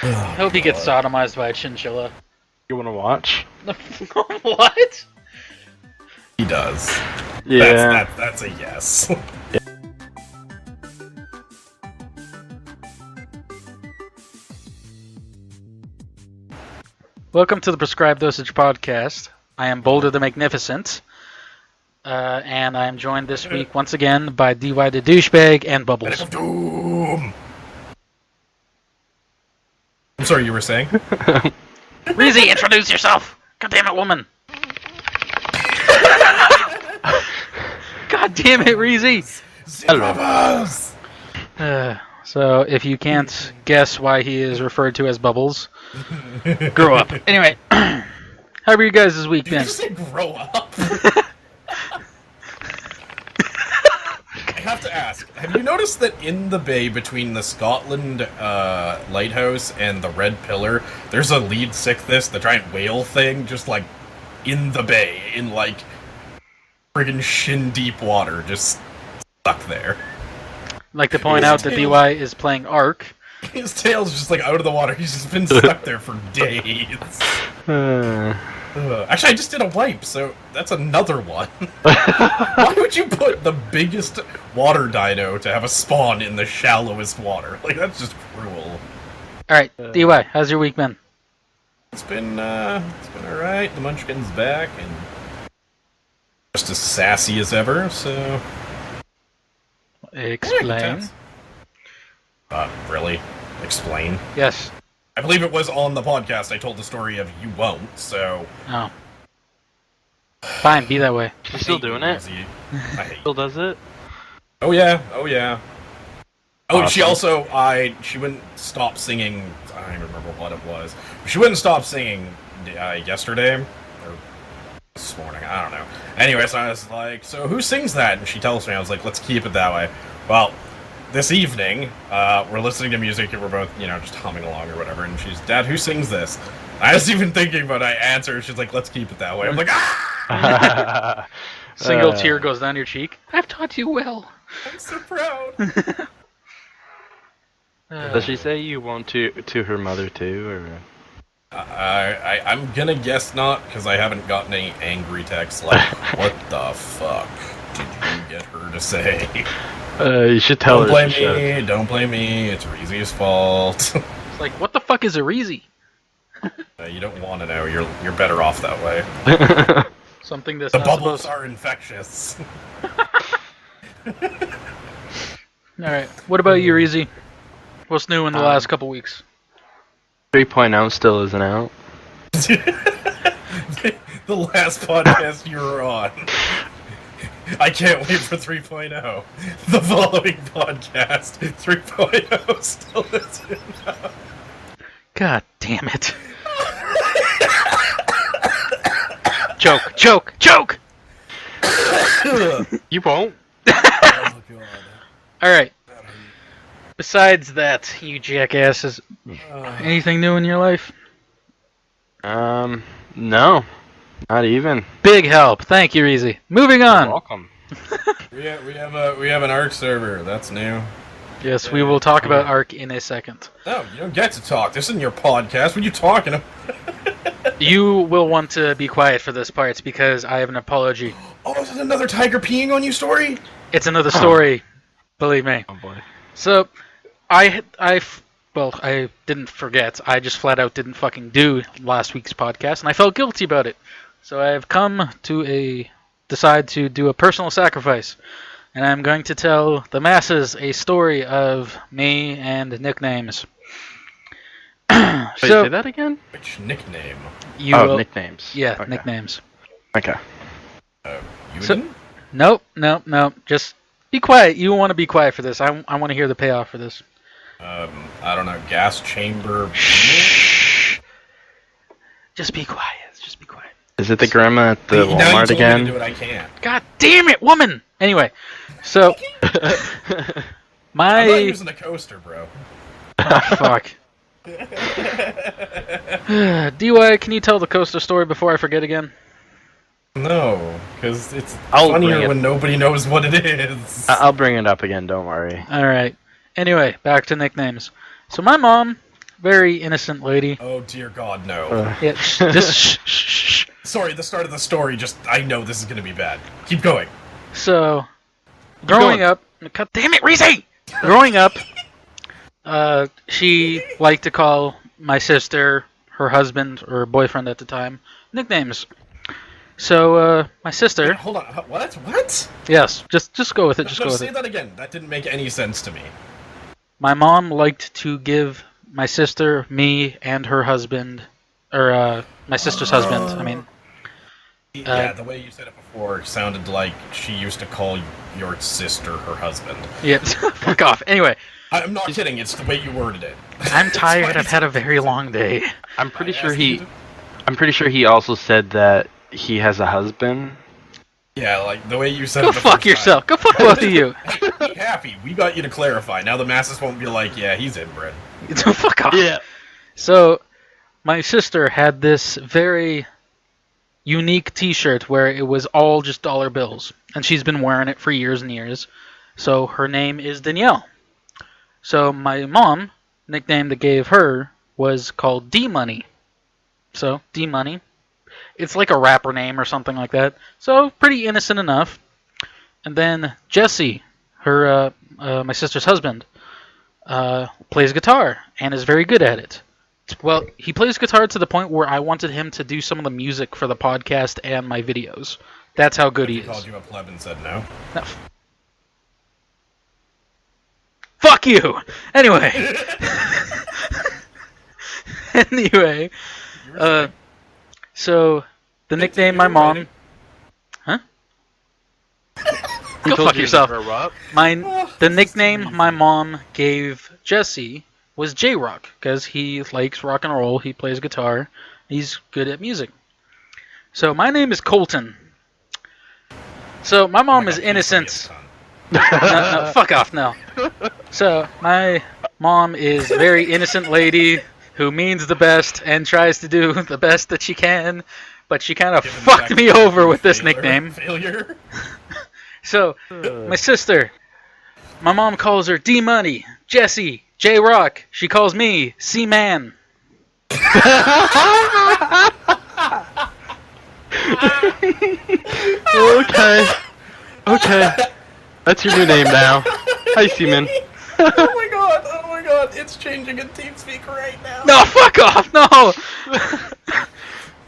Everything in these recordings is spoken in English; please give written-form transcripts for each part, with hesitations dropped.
I hope he gets sodomized by a chinchilla. You want to watch? What? He does. Yeah. That's a yes. Welcome to the Prescribed Dosage Podcast. I am Boulder the Magnificent, and I am joined this week once again by DY the Douchebag and Bubbles. Doom. I'm sorry, you were saying? Reezy, introduce yourself! God damn it, woman! God damn it, Reezy! So, if you can't guess why he is referred to as Bubbles, grow up. Anyway, how are you guys this week Did you been? just say grow up? I have to ask, have you noticed that in the bay between the Scotland lighthouse and the Red Pillar, there's a lead sickness, the giant whale thing, just like in the bay, in like friggin' shin deep water, just stuck there. Like to point out that DY is playing Ark. His tail's just like out of the water, he's just been stuck there for days. Actually, I just did a wipe, so that's another one. Why would you put the biggest water dino to have a spawn in the shallowest water? Like, that's just cruel. Alright, DY, how's your week been? It's been alright. The Munchkin's back, and just as sassy as ever, so... Explain. Really? Explain? Yes. I believe it was on the podcast I told the story of You Won't, so... Oh. Fine, be that way. She's still doing it? Still does it? Oh yeah, oh yeah. Oh, Awesome. she wouldn't stop singing, I don't even remember what it was. She wouldn't stop singing yesterday, or this morning, I don't know. Anyway, so I was like, so who sings that? And she tells me, I was like, let's keep it that way. Well, this evening, we're listening to music and we're both, just humming along or whatever, and she's, Dad, who sings this? I was even thinking, but I answered, she's like, let's keep it that way. I'm like, ah! Single tear goes down your cheek. I've taught you well. I'm so proud. Does she say you want to her mother too, or? I'm gonna guess not, because I haven't gotten any angry texts like, what the fuck did you get her to say? You should tell her. Don't blame me, it's Reezy's fault. It's like, what the fuck is a Reezy? You don't want to know, you're better off that way. Something that's The not bubbles supposed... are infectious. Alright, what about you, Reezy? What's new in the last couple weeks? 3.0 still isn't out. The last podcast you were on. I can't wait for 3.0. The following podcast, 3.0 still isn't out. God damn it. Joke! You won't. Oh, God. Alright. Besides that, you jackasses, anything new in your life? No. Not even. Big help. Thank you, Reezy. Moving You're on. welcome. We have an ARC server. That's new. Yes, we will talk about Ark in a second. No, you don't get to talk. This isn't your podcast. What are you talking about? You will want to be quiet for this part because I have an apology. Oh, is it another tiger peeing on you story? It's another story, believe me. Oh boy. So, I didn't forget. I just flat out didn't fucking do last week's podcast, and I felt guilty about it. So I have come to decide to do a personal sacrifice, and I'm going to tell the masses a story of me and nicknames. Wait, say that again? Which nickname? Nicknames. Yeah, Okay. nicknames. Okay. You So- didn't? Nope. Just be quiet. You want to be quiet for this. I want to hear the payoff for this. I don't know. Gas chamber. Shh. Just be quiet. Just be quiet. Is it the grandma at the Now you Walmart told me again? to do it, I can't. God damn it, woman! Anyway, so I'm my not using a coaster, bro. oh, fuck. DY, can you tell the coaster story before I forget again? No, because it's I'll bring funnier it. when nobody knows what it is. I'll bring it up again. Don't worry. Alright. Anyway, back to nicknames. So my mom Very innocent lady. Oh dear God, no. Yeah, just shh. Sorry, the start of the story. I know this is gonna be bad. Keep going. So, growing up, God damn it, Reese! Growing up, she liked to call my sister, her husband or boyfriend at the time, nicknames. So, my sister. Wait, hold on. What? Yes, just go with it. Just go with say it. that again. That didn't make any sense to me. My mom liked to give my sister, me, and her husband, or my sister's husband. I mean. Yeah, the way you said it before sounded like she used to call your sister her husband. Yeah, fuck off. Anyway. I'm not kidding. It's the way you worded it. I'm tired. I've had a very long day. I'm pretty sure he also said that he has a husband. Yeah, like the way you said Go it the fuck first yourself. time. Go fuck both of you. Hey, be happy. We got you to clarify. Now the masses won't be like, yeah, he's inbred. Fuck off. Yeah. So, my sister had this very unique t-shirt where it was all just dollar bills. And she's been wearing it for years and years. So, her name is Danielle. So, my mom, nickname that gave her, was called D-Money. So, D-Money. It's like a rapper name or something like that. So, pretty innocent enough. And then Jesse, her, my sister's husband, plays guitar and is very good at it. Well, he plays guitar to the point where I wanted him to do some of the music for the podcast and my videos. That's how good he is. Called you a pleb and said no. No. Fuck you! Anyway. Anyway. So, the nickname my mom... Huh? Go fuck yourself. The nickname my mom gave Jesse was J-Rock, because he likes rock and roll, he plays guitar, he's good at music. So, my name is Colton. So, my mom is innocent. No, fuck off, no. So, my mom is a very innocent lady who means the best and tries to do the best that she can, but she kind of fucked me over with this nickname. Failure. So, my sister, my mom calls her D-Money, Jesse, J-Rock. She calls me C-Man. Okay. That's your new name now. Hi, Seaman. Oh my god, it's changing in TeamSpeak right now. No, fuck off, no!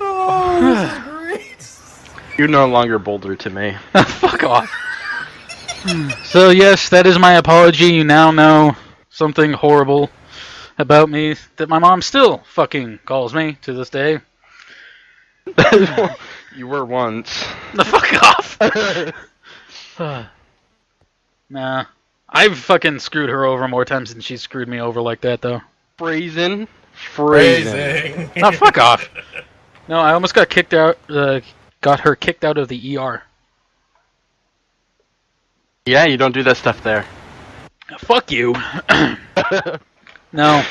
Oh, this is great. You're no longer Boulder to me. Fuck off. So, yes, that is my apology. You now know something horrible about me that my mom still fucking calls me to this day. You were once. The fuck off! Nah. I've fucking screwed her over more times than she's screwed me over like that, though. Phrasing. No, fuck off. No, I almost got kicked out, got her kicked out of the ER. Yeah, you don't do that stuff there. Fuck you. No.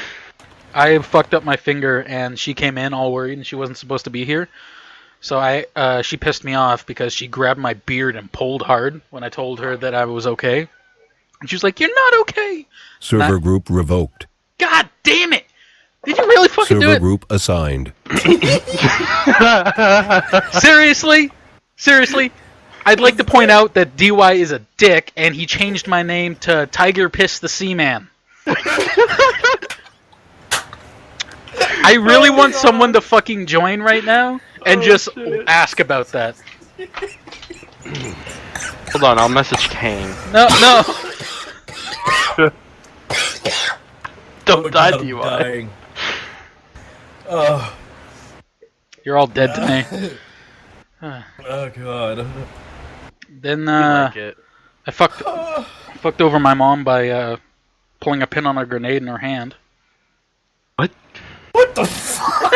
I fucked up my finger, and she came in all worried, and she wasn't supposed to be here. So she pissed me off because she grabbed my beard and pulled hard when I told her that I was okay. And she was like, "You're not okay." Server group revoked. God damn it! Did you really fucking do Server it? group assigned. Seriously? I'd like to point out that DY is a dick, and he changed my name to Tiger Piss the Seaman. I really want someone to fucking join right now and just ask about that. Hold on, I'll message Kane. No. Don't die, I'm DY. dying. Oh. You're all dead to me. Oh god. Then Like it. I fucked over my mom by pulling a pin on a grenade in her hand. What? What the fuck?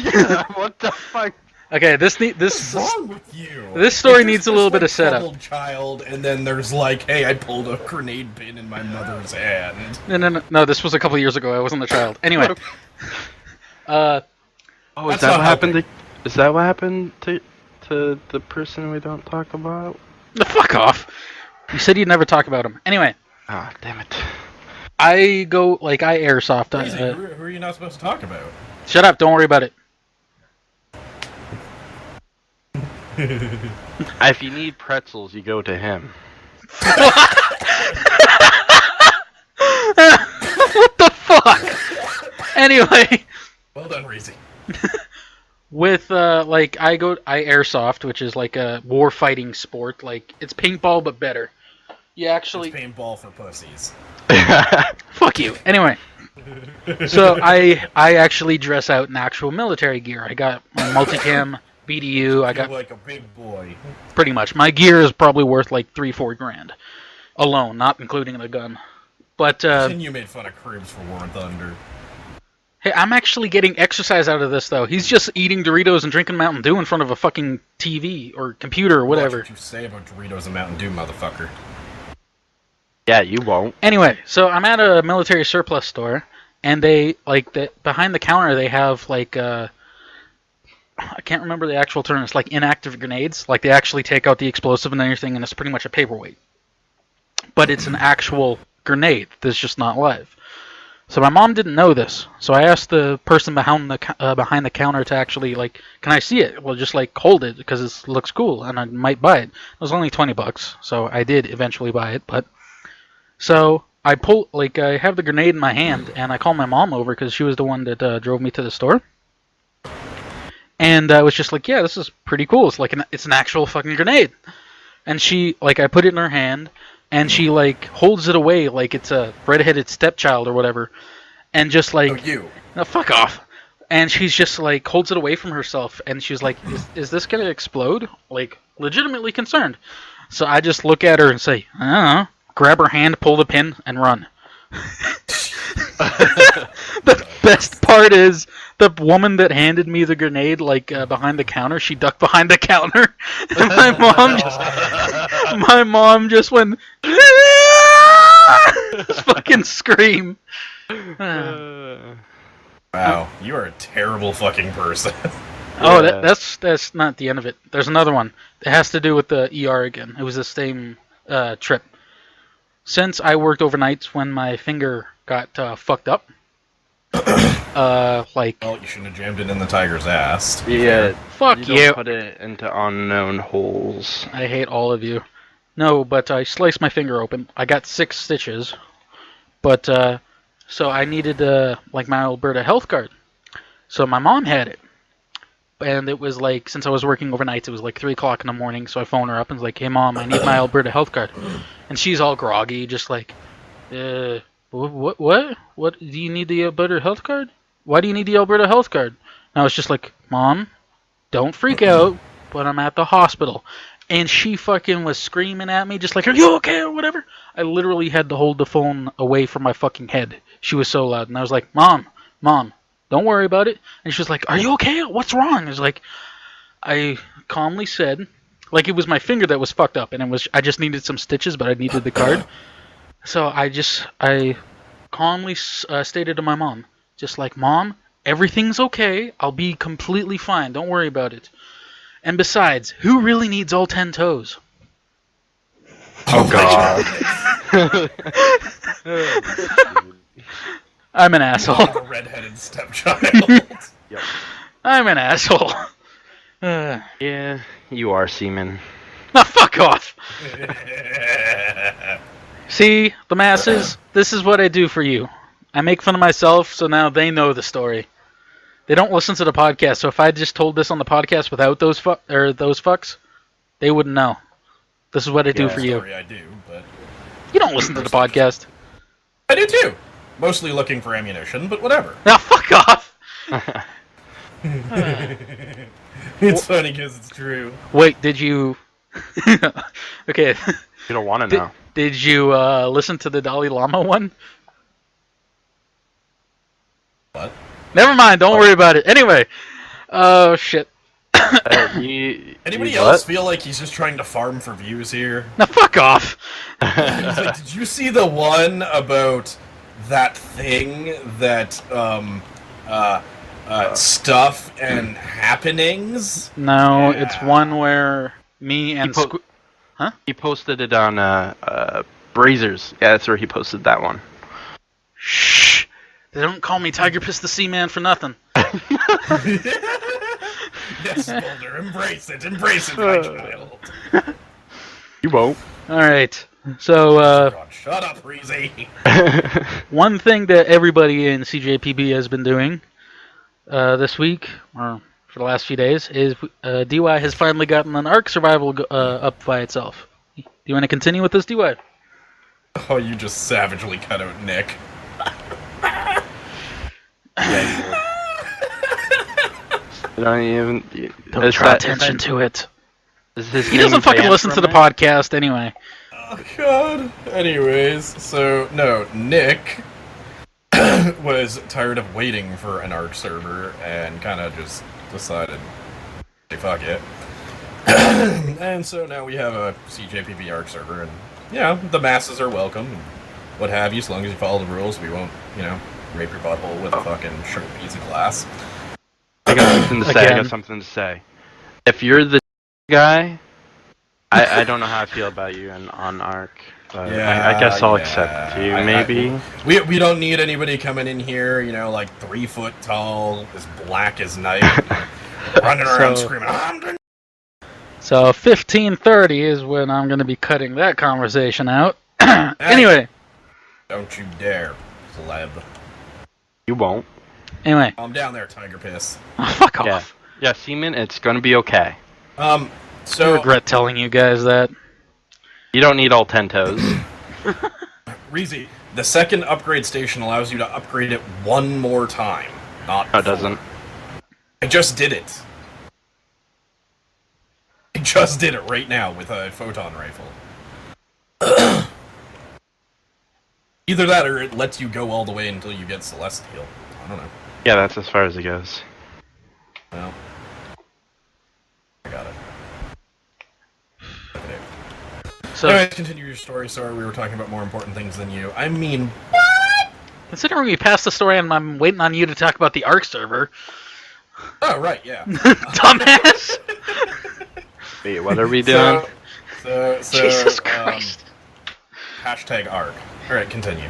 Yeah, what the fuck? Okay, What's wrong with you? This story It's needs just a little this, bit of setup. troubled child, and then there's like, hey, I pulled a grenade pin in my mother's hand. No, this was a couple years ago. I wasn't a child. Anyway. Oh, That's not helping. Is that what happened to the person we don't talk about? The fuck off. You said you'd never talk about him. Anyway. Ah, damn it. I go, like, I airsoft. Easy, who are you not supposed to talk about? Shut up, don't worry about it. If you need pretzels, you go to him. What the fuck? Anyway. Well done, Reezy. With, I airsoft, which is like a war fighting sport. Like, it's paintball, but better. You actually... It's paintball for pussies. Fuck you. Anyway. So, I actually dress out in actual military gear. I got my multicam, BDU, I got... like a big boy. Pretty much. My gear is probably worth like 3-4 grand. Alone, not including the gun. But, And you made fun of Cribs for War and Thunder. Hey, I'm actually getting exercise out of this, though. He's just eating Doritos and drinking Mountain Dew in front of a fucking TV or computer or whatever. Watch what you say about Doritos and Mountain Dew, motherfucker. Yeah, you won't. Anyway, so I'm at a military surplus store, and they, behind the counter, they have, I can't remember the actual term. It's like inactive grenades. Like, they actually take out the explosive and everything, and it's pretty much a paperweight. But it's an actual grenade that's just not live. So my mom didn't know this, so I asked the person behind the counter to actually, can I see it? Well, just, hold it, because it looks cool, and I might buy it. It was only $20, so I did eventually buy it, but... So, I I have the grenade in my hand, and I call my mom over, because she was the one that drove me to the store. And I was just like, yeah, this is pretty cool. It's it's an actual fucking grenade. And she, I put it in her hand, and she, holds it away like it's a red-headed stepchild or whatever. And just, Oh, you. no, fuck off. And she's just, holds it away from herself. And she's like, is this going to explode? Legitimately concerned. So I just look at her and say, I don't know. Grab her hand, pull the pin, and run. The best part is, the woman that handed me the grenade, behind the counter, she ducked behind the counter, and my mom just went, just fucking scream. Wow, you are a terrible fucking person. Oh, that's not the end of it. There's another one. It has to do with the ER again. It was the same trip. Since I worked overnights when my finger got fucked up, Well, you shouldn't have jammed it in the tiger's ass. Yeah. Fuck you. you. Don't put it into unknown holes. I hate all of you. No, but I sliced my finger open. I got 6 stitches, but so I needed my Alberta health card. So my mom had it, and it was since I was working overnights, it was 3 o'clock in the morning. So I phoned her up and was like, "Hey mom, I need my Alberta health card," and she's all groggy, just what? What? Do you need the Alberta health card? Why do you need the Alberta health card? And I was just like, Mom, don't freak out, but I'm at the hospital. And she fucking was screaming at me, just like, are you okay, or whatever? I literally had to hold the phone away from my fucking head. She was so loud. And I was like, Mom, don't worry about it. And she was like, are you okay? What's wrong? I was like, I calmly said, it was my finger that was fucked up, and I just needed some stitches, but I needed the card. So I calmly stated to my mom, just like, Mom, everything's okay. I'll be completely fine. Don't worry about it. And besides, who really needs all 10 toes? Oh god. I'm an asshole. Like a red-headed stepchild. Yep. I'm an asshole. Yeah, you are semen. Now fuck off. See, the masses, this is what I do for you. I make fun of myself, so now they know the story. They don't listen to the podcast, so if I just told this on the podcast without those fucks, they wouldn't know. This is what I do for you. I do, but You don't listen to the podcast. I do too. Mostly looking for ammunition, but whatever. Now fuck off. It's funny because it's true. Wait, did you... Okay. You don't want to know. Did you listen to the Dalai Lama one? What? Never mind, don't worry about it. Anyway. Oh, shit. Anybody else feel like he's just trying to farm for views here? Now fuck off. He's like, did you see the one about that thing that, stuff and happenings? No, Yeah. it's one where me and... He posted it on Brazers. Yeah, that's where he posted that one. Shh. They don't call me Tiger Piss the Seaman for nothing. Yes, Boulder, embrace it, my child. You won't. All right. So, God, shut up, Reezy. one thing that everybody in CJPB has been doing this week, or for the last few days, is DY has finally gotten an ARC survival up by itself. Do you want to continue with this, DY? Oh, you just savagely cut out Nick. You don't even. Don't draw attention to it. He doesn't fucking listen to the podcast anyway. Oh, God. Anyways, so, no, Nick was tired of waiting for an ARC server and kind of just decided, hey, fuck it. And so now we have a CJPB ARC server, and, the masses are welcome, and what have you, as long as you follow the rules, we won't, rape your butthole with a fucking sugar piece of glass. I got something to say. If you're the guy, I don't know how I feel about you on ARC. But I guess I'll accept you, maybe. We don't need anybody coming in here, like 3 foot tall, as black as night, running around screaming, So 15:30 is when I'm going to be cutting that conversation out. Anyway. Don't you dare, pleb. You won't. Anyway. I'm down there, Tiger Piss. Oh, fuck off. Yeah, Seaman, it's gonna be okay. I regret telling you guys that. You don't need all 10 toes. Reezy, the second upgrade station allows you to upgrade it one more time. No, it doesn't. I just did it. I just did it right now with a photon rifle. Either that or it lets you go all the way until you get Celestial. I don't know. Yeah, that's as far as it goes. Well, I got it. Okay. So, anyways, continue your story. Sorry, we were talking about more important things than you. I mean, considering we passed the story and I'm waiting on you to talk about the ARC server. Oh, right, yeah. Dumbass! Wait, what are we doing? So Jesus Christ. Hashtag ARC. Alright, continue.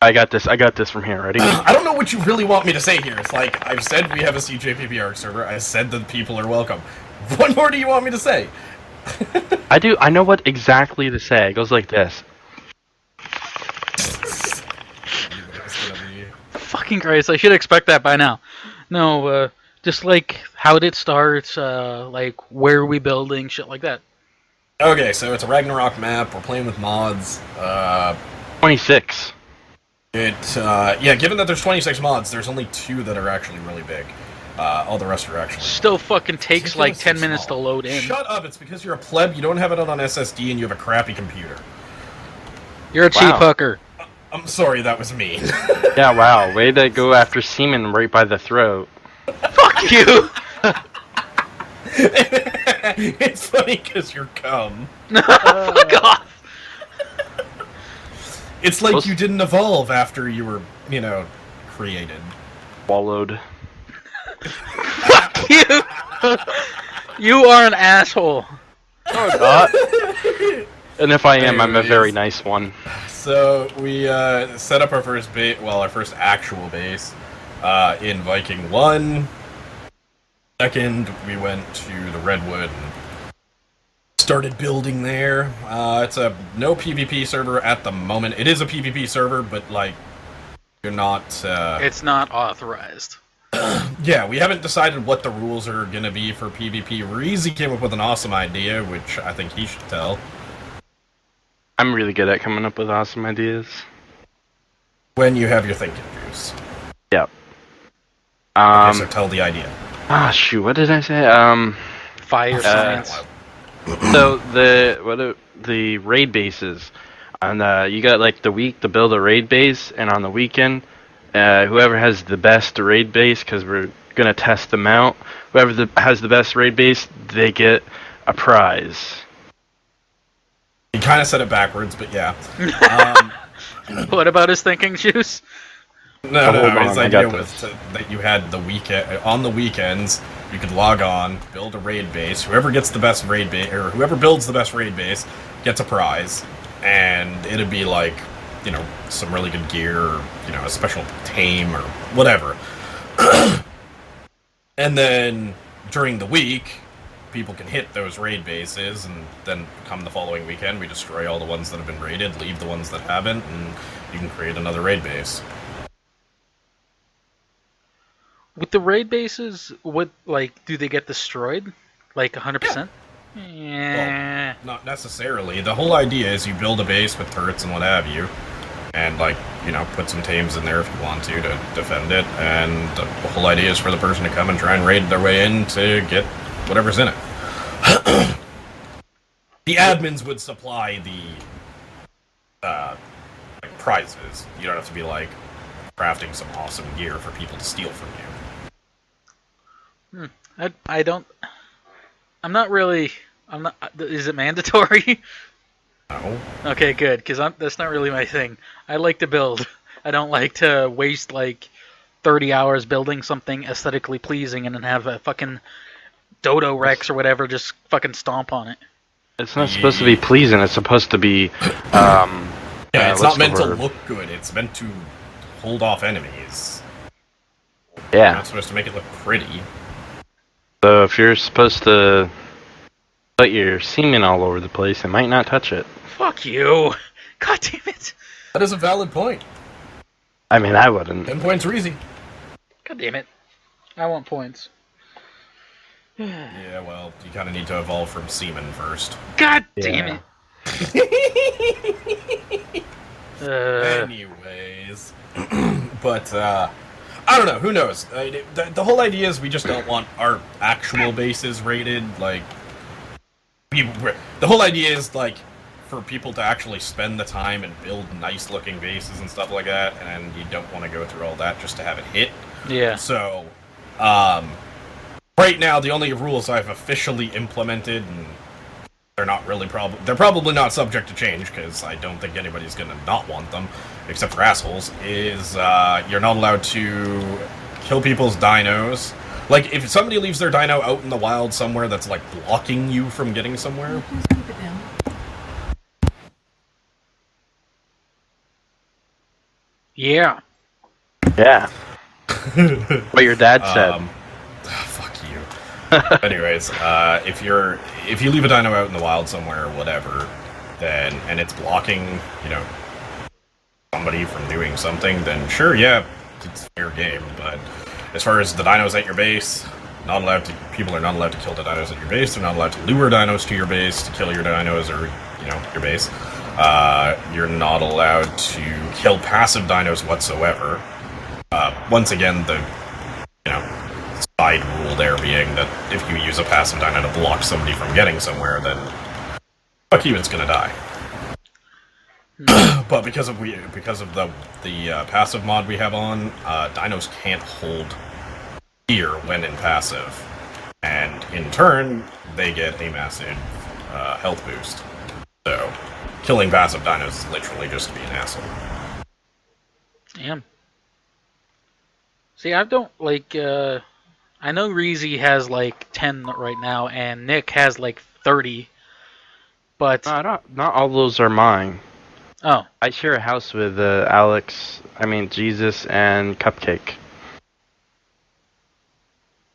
I got this from here, ready? I don't know what you really want me to say here. It's like, I've said we have a CJPP ARC server, I said that people are welcome. What more do you want me to say? I know what exactly to say. It goes like this. Fucking Christ, I should expect that by now. No, just like, how did it start, like, where are we building, shit like that. Okay, so it's a Ragnarok map, we're playing with mods, 26. Given that there's 26 mods, there's only 2 that are actually really big. All the rest are actually... Still fucking takes like 10 minutes to load in. Shut up, it's because you're a pleb, you don't have it on SSD, and you have a crappy computer. You're a cheap hooker. I'm sorry, that was mean. Yeah, wow, way to go after Seaman right by the throat. Fuck you! It's funny because you're cum. Fuck off! It's like you didn't evolve after you were, created. Swallowed. Fuck you! You are an asshole. No, not. And if I am, I'm a very nice one. So we set up our first our first actual base in Viking 1. Second, we went to the Redwood and started building there. It's a no PvP server at the moment. It is a PvP server, but like you're not. It's not authorized. Yeah, we haven't decided what the rules are gonna be for PvP. Reezy came up with an awesome idea, which I think he should tell. I'm really good at coming up with awesome ideas. When you have your thinking juice. Yep. Okay, so tell the idea. Shoot, what did I say? Fire science. So the raid bases, and you got like the week to build a raid base, and on the weekend, whoever has the best raid base, because we're gonna test them out. Whoever has the best raid base, they get a prize. He kind of said it backwards, but yeah. What about his thinking juice? No, his idea was that you had the weekend on the weekends. You could log on, build a raid base. Whoever gets the best raid base, or whoever builds the best raid base, gets a prize, and it'd be like some really good gear, or, a special tame or whatever. And then during the week, people can hit those raid bases, and then come the following weekend, we destroy all the ones that have been raided, leave the ones that haven't, and you can create another raid base. With the raid bases, do they get destroyed? 100%? Yeah. Well, not necessarily. The whole idea is you build a base with turrets and what have you, and put some tames in there if you want to defend it, and the whole idea is for the person to come and try and raid their way in to get whatever's in it. The admins would supply the prizes. You don't have to be crafting some awesome gear for people to steal from you. I'm not really. Is it mandatory? No. Okay, good, because that's not really my thing. I like to build. I don't like to waste 30 hours building something aesthetically pleasing and then have a fucking Dodo Rex or whatever just fucking stomp on it. It's not supposed to be pleasing. It's supposed to be. It's not meant to look good. It's meant to hold off enemies. Yeah. You're not supposed to make it look pretty. So if you're supposed to put your semen all over the place, it might not touch it. Fuck you! God damn it! That is a valid point. I mean, I wouldn't. 10 points are easy. God damn it! I want points. Yeah, well, you kind of need to evolve from semen first. God damn it! Anyways, but I don't know. Who knows? The whole idea is we just don't want our actual bases raided. The whole idea is for people to actually spend the time and build nice-looking bases and stuff like that, and you don't want to go through all that just to have it hit. Yeah. So, right now, the only rules I've officially implemented, and they're probably not subject to change, because I don't think anybody's going to not want them, except for assholes, is you're not allowed to kill people's dinos. If somebody leaves their dino out in the wild somewhere that's, blocking you from getting somewhere... Yeah. Yeah. What your dad said. Fuck you. Anyways, if you leave a dino out in the wild somewhere or whatever, and it's blocking, somebody from doing something, then sure, yeah, it's fair game. But as far as the dinos at your base, people are not allowed to kill the dinos at your base. They're not allowed to lure dinos to your base to kill your dinos or your base. You're not allowed to kill passive dinos whatsoever. Once again, the side rule there being that if you use a passive dino to block somebody from getting somewhere, then fuck you, it's gonna die. But because of the passive mod we have on, dinos can't hold gear when in passive, and in turn they get a massive health boost. So killing passive dinos is literally just to be an asshole. Damn. See, I don't I know Reezy has 10 right now, and Nick has 30. But Not all those are mine. Oh. I share a house with Jesus and Cupcake.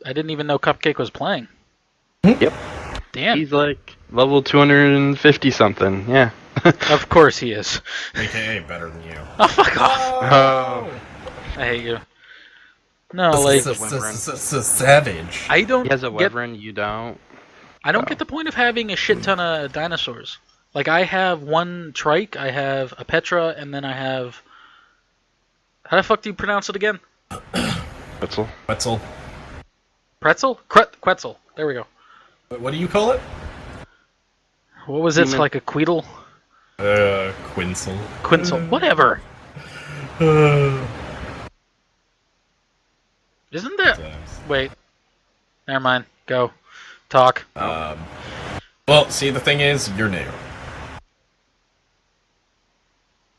I didn't even know Cupcake was playing. Yep. Damn. He's level 250 something. Yeah. Of course he is. AKA better than you. Oh, fuck off. Oh. I hate you. No, savage. I don't He has a get... wyvern, you don't. I don't get the point of having a shit ton of dinosaurs. I have one trike, I have a Petra, and then I have... How the fuck do you pronounce it again? Pretzel. Pretzel? Quetzal. There we go. What do you call it? What was it? It's like a Queedle? Quinsel. Quinsel. Whatever. Isn't there... Wait. Never mind. Go. Talk. Well, see, the thing is, you're new.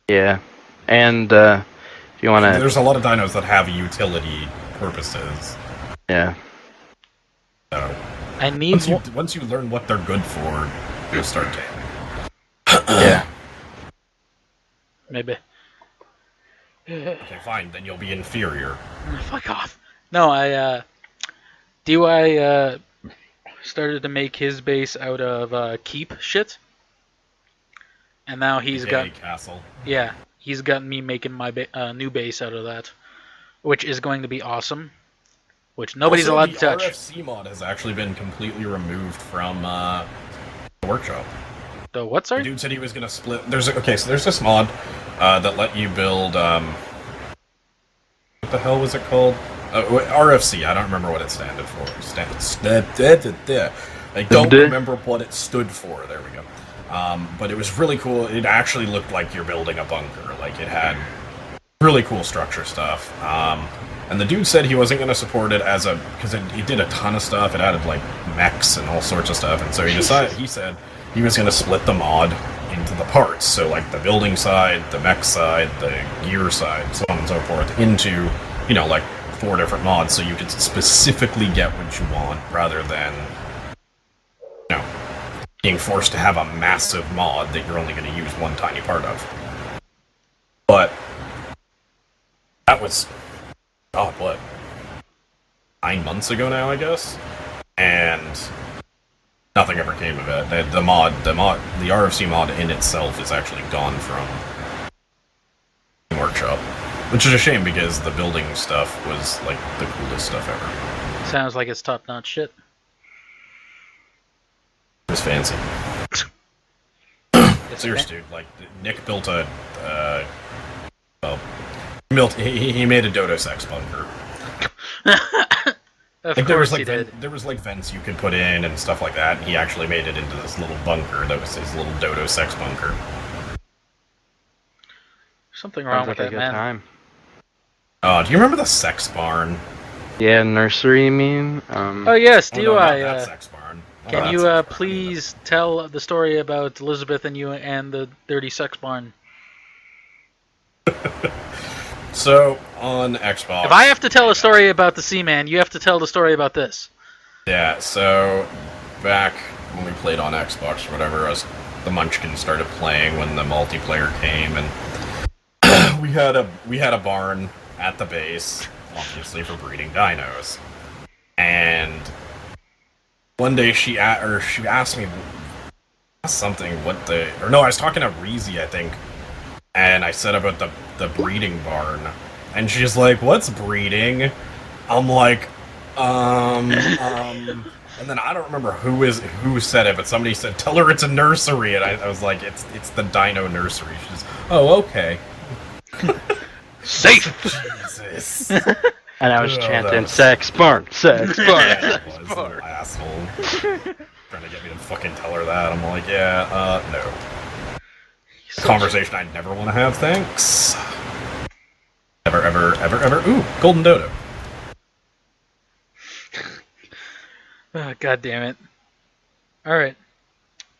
Yeah. And, if you wanna... There's a lot of dinos that have utility purposes. Yeah. So... I need... Once you learn what they're good for, you'll start taming. Yeah. Maybe. Okay, fine. Then you'll be inferior. Fuck off. No, DY started to make his base out of keep shit, and now he's got castle. he's gotten me making my new base out of that, which is going to be awesome. Which nobody's Also, allowed to touch. The RFC mod has actually been completely removed from the workshop. The what? Sorry. The dude said he was gonna split. There's this mod that let you build. What the hell was it called? RFC. I don't remember what it standed for. I don't remember what it stood for. There we go. But it was really cool. It actually looked like you're building a bunker. Like it had really cool structure stuff. And the dude said he wasn't going to support it because it did a ton of stuff. It added like mechs and all sorts of stuff. And so he said he was going to split the mod into the parts. So like the building side, the mech side, the gear side, so on and so forth, into, like 4 different mods, so you could specifically get what you want rather than, being forced to have a massive mod that you're only going to use one tiny part of. But that was, God, what, 9 months ago now, I guess? And nothing ever came of it. The RFC mod in itself is actually gone from the workshop. Which is a shame because the building stuff was like the coolest stuff ever. Sounds like it's top-notch shit. It was fancy. Seriously, dude, like Nick built he made a Dodo sex bunker. Of course he did. There was like vents you could put in and stuff like that. And he actually made it into this little bunker that was his little Dodo sex bunker. Something wrong with that, man. Time. Do you remember the sex barn? Yeah, nursery, you mean? Oh yes, Oh, no, not DY. that sex barn. Can you please tell the story about Elizabeth and you and the dirty sex barn? So, on Xbox... If I have to tell a story about the Seaman, you have to tell the story about this. Yeah, so, back when we played on Xbox or whatever, the Munchkins started playing when the multiplayer came, and we had a barn at the base, obviously for breeding dinos. And one day she asked me something, I was talking to Reezy, I think, and I said about the breeding barn, and she's like, "What's breeding?" I'm like, and then I don't remember who said it, but somebody said, "Tell her it's a nursery," and I was like, "It's the dino nursery." She's, "Oh, okay." Safe! Jesus. And I was chanting, sex barn, sex barn, sex Was barn. an asshole. Trying to get me to fucking tell her that. I'm like, yeah, no. Conversation I'd never want to have, thanks. Ever, ever, ever, ever. Ooh, golden dodo. Oh, God damn it. Alright.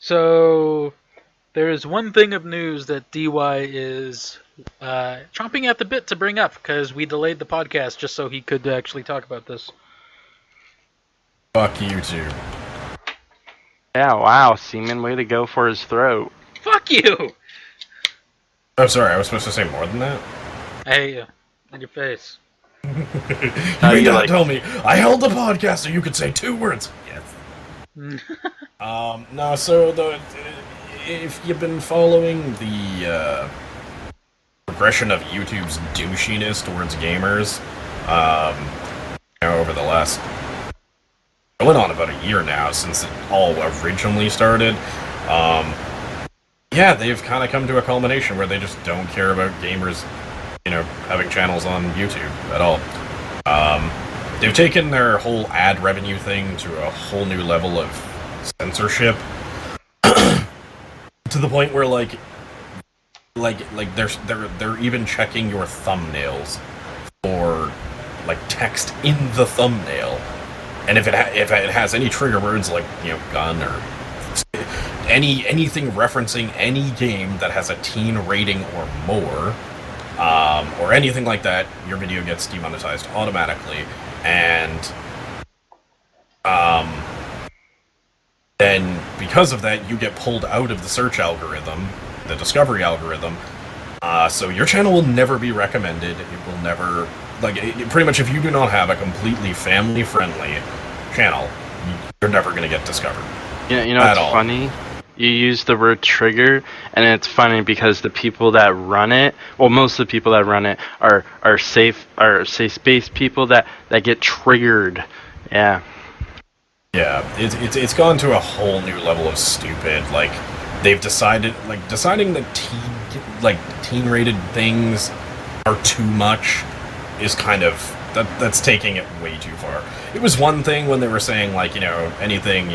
So, there is one thing of news that DY is chomping at the bit to bring up, because we delayed the podcast just so he could actually talk about this. Fuck you too. Yeah, wow, Seaman, way to go for his throat. Fuck you! Oh, sorry, I was supposed to say more than that? I hate you. In your face. You you may not like- tell me. I held the podcast so you could say 2 words. Yes. No, so if you've been following the progression of YouTube's douchiness towards gamers, over the last going on about a year now since it all originally started, yeah, they've kind of come to a culmination where they just don't care about gamers, having channels on YouTube at all. They've taken their whole ad revenue thing to a whole new level of censorship, to the point where like they're even checking your thumbnails for like text in the thumbnail, and if it has any trigger words like gun or anything referencing any game that has a teen rating or more, or anything like that, your video gets demonetized automatically, and then because of that, you get pulled out of the search algorithm, the discovery algorithm, So your channel will never be recommended. It will never, pretty much if you do not have a completely family-friendly channel, you're never going to get discovered. You know, it's funny. You use the word trigger, and it's funny because the people that run it, well, most of the people that run it are safe space people that get triggered. Yeah. Yeah, it's gone to a whole new level of stupid. Like, they've deciding that teen-rated things are too much is kind of that's taking it way too far. It was one thing when they were saying anything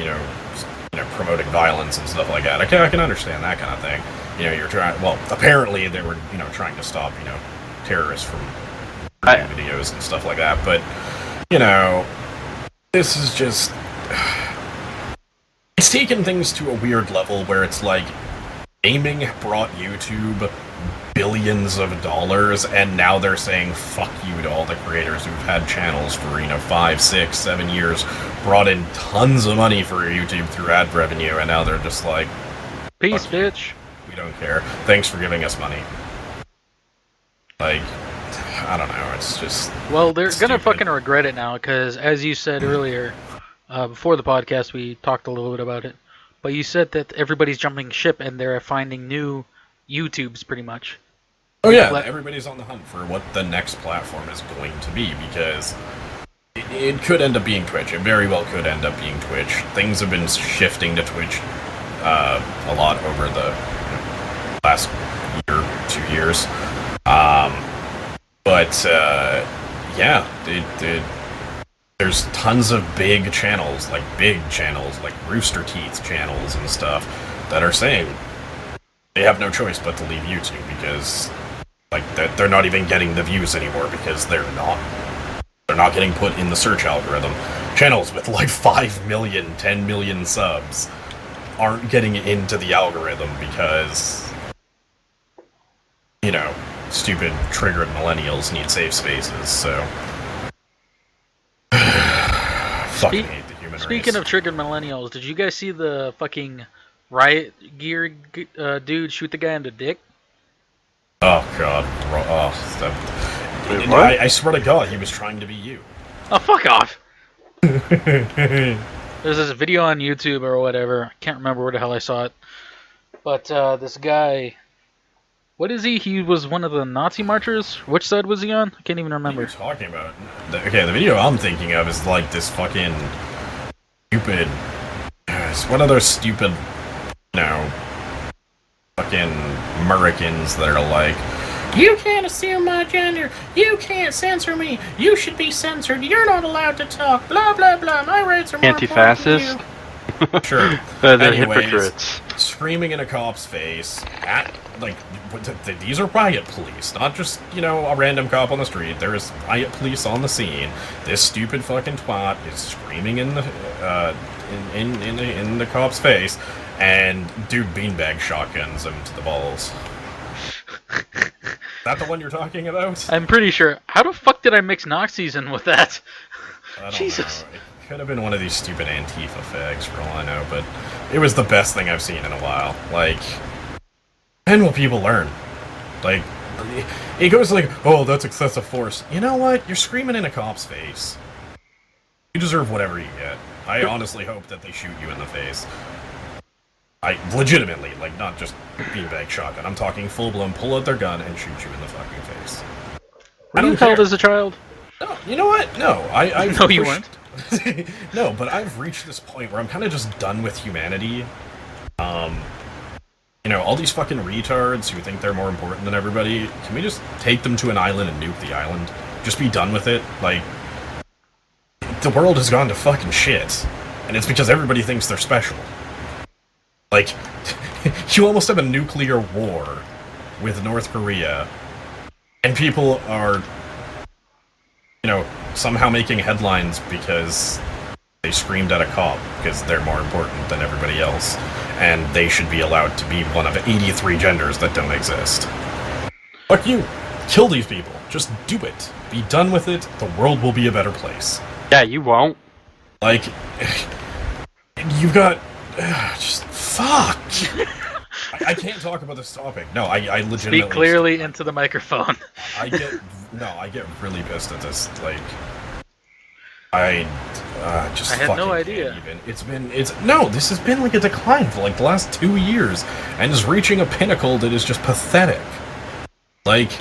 promoting violence and stuff like that. I can understand that kind of thing. You're trying. Well, apparently they were trying to stop terrorists from videos and stuff like that. But this is just. It's taken things to a weird level where it's like gaming brought YouTube billions of dollars, and now they're saying fuck you to all the creators who've had channels for 5, 6, 7 years, brought in tons of money for YouTube through ad revenue, and now they're just like, peace, bitch. We don't care. Thanks for giving us money. Like, I don't know. It's just. Well, they're gonna fucking regret it now, because as you said earlier. Before the podcast, we talked a little bit about it, but you said that everybody's jumping ship and they're finding new YouTubes, pretty much. Oh yeah, everybody's on the hunt for what the next platform is going to be, because it could end up being Twitch. It very well could end up being Twitch. Things have been shifting to Twitch a lot over the last year, 2 years. There's tons of big channels, like Rooster Teeth channels and stuff, that are saying they have no choice but to leave YouTube because, they're not even getting the views anymore because they're not getting put in the search algorithm. Channels with 5 million, 10 million subs aren't getting into the algorithm because, stupid triggered millennials need safe spaces, so. Fucking hate the human race. Speaking of triggered millennials, did you guys see the fucking riot gear dude shoot the guy in the dick? Oh god. Wait, what? I swear to god, he was trying to be you. Oh, fuck off! There's this video on YouTube or whatever. I can't remember where the hell I saw it. But this guy... What is he? He was one of the Nazi marchers? Which side was he on? I can't even remember. What are you talking about? The video I'm thinking of is this fucking stupid... It's one of those stupid, fucking Americans that are like, you can't assume my gender, you can't censor me, you should be censored, you're not allowed to talk, blah blah blah, my rights are more anti-fascist? Sure. They're hypocrites. Screaming in a cop's face at, these are riot police, not just, a random cop on the street. There is riot police on the scene. This stupid fucking twat is screaming in the in the cop's face, and dude beanbag shotguns him to the balls. Is that the one you're talking about? I'm pretty sure. How the fuck did I mix Nazis in with that? I don't Jesus. know. It could have been one of these stupid Antifa fags for all I know, but it was the best thing I've seen in a while. When will people learn? It goes oh, that's excessive force. You know what? You're screaming in a cop's face. You deserve whatever you get. I honestly hope that they shoot you in the face. Legitimately, not just beanbag shotgun. I'm talking full-blown pull out their gun and shoot you in the fucking face. Were you held as a child? No, you know what? No, No, you weren't. No, but I've reached this point where I'm kind of just done with humanity. All these fucking retards who think they're more important than everybody, can we just take them to an island and nuke the island? Just be done with it? The world has gone to fucking shit, and it's because everybody thinks they're special. You almost have a nuclear war with North Korea, and people are, somehow making headlines because they screamed at a cop because they're more important than everybody else, and they should be allowed to be one of 83 genders that don't exist. Fuck you! Kill these people. Just do it. Be done with it. The world will be a better place. Yeah, you won't. You've got... just... Fuck! I can't talk about this topic. No, I legitimately... Speak clearly into the microphone. I get really pissed at this. Like, I had no idea. This has been like a decline for like the last 2 years, and is reaching a pinnacle that is just pathetic. Like,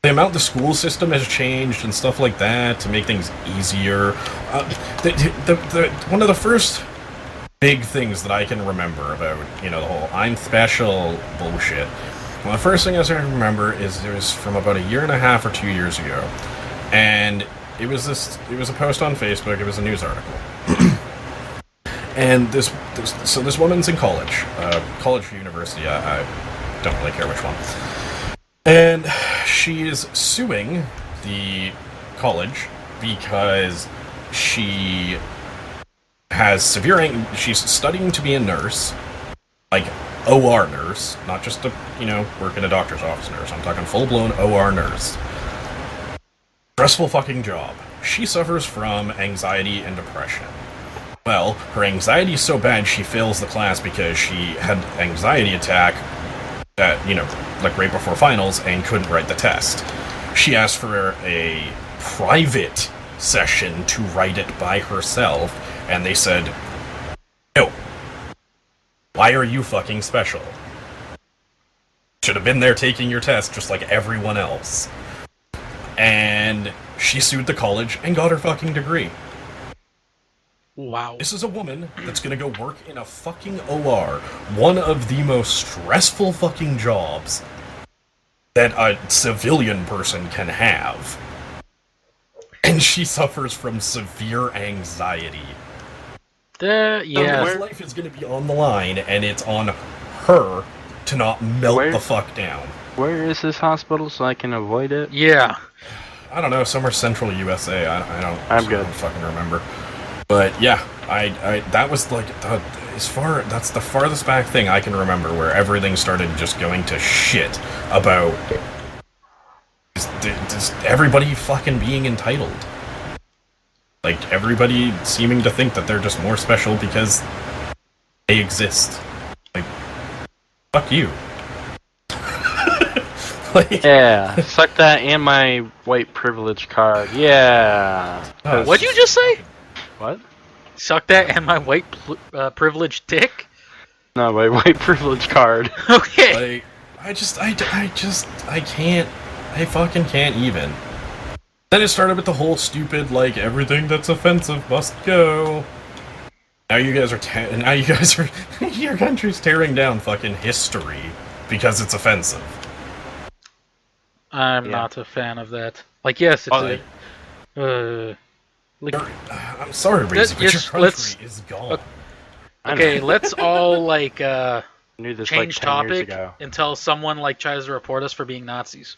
the amount the school system has changed and stuff like that to make things easier. One of the first big things that I can remember about, the whole I'm special bullshit. Well, the first thing I can remember is it was from about 1.5 years or 2 years ago, and it was a post on Facebook. It was a news article, and this woman's in college or university. I don't really care which one, and she is suing the college because she has she's studying to be a nurse, like OR nurse, not just a, work in a doctor's office nurse. I'm talking full-blown OR nurse. Stressful fucking job. She suffers from anxiety and depression. Well, her anxiety is so bad she fails the class because she had anxiety attack at, like right before finals and couldn't write the test. She asked for a private session to write it by herself, and they said, no. Why are you fucking special? Should have been there taking your test just like everyone else. And she sued the college and got her fucking degree. Wow. This is a woman that's gonna go work in a fucking OR, one of the most stressful fucking jobs that a civilian person can have. And she suffers from severe anxiety. Yeah. Her life is going to be on the line, and it's on her to not melt the fuck down. Where is this hospital so I can avoid it? Yeah. I don't know, somewhere central USA. I'm good. Fucking remember. But yeah, that was like that's the farthest back thing I can remember where everything started just going to shit about just everybody fucking being entitled. Like, everybody seeming to think that they're just more special because they exist. Like, fuck you. Yeah, suck that and my white privilege card. Yeah. What'd you just say? What? Suck that and my white privilege dick? No, my white privilege card. Okay. Like, I can't. I fucking can't even. Then it started with the whole stupid, like, everything that's offensive must go. Now you guys are your country's tearing down fucking history because it's offensive. I'm not a fan of that. Like, yes, it's I'm sorry, Reezy, but your country is gone. Okay, let's all, like, Knew this change like 10 years topic ago. until someone, like, tries to report us for being Nazis.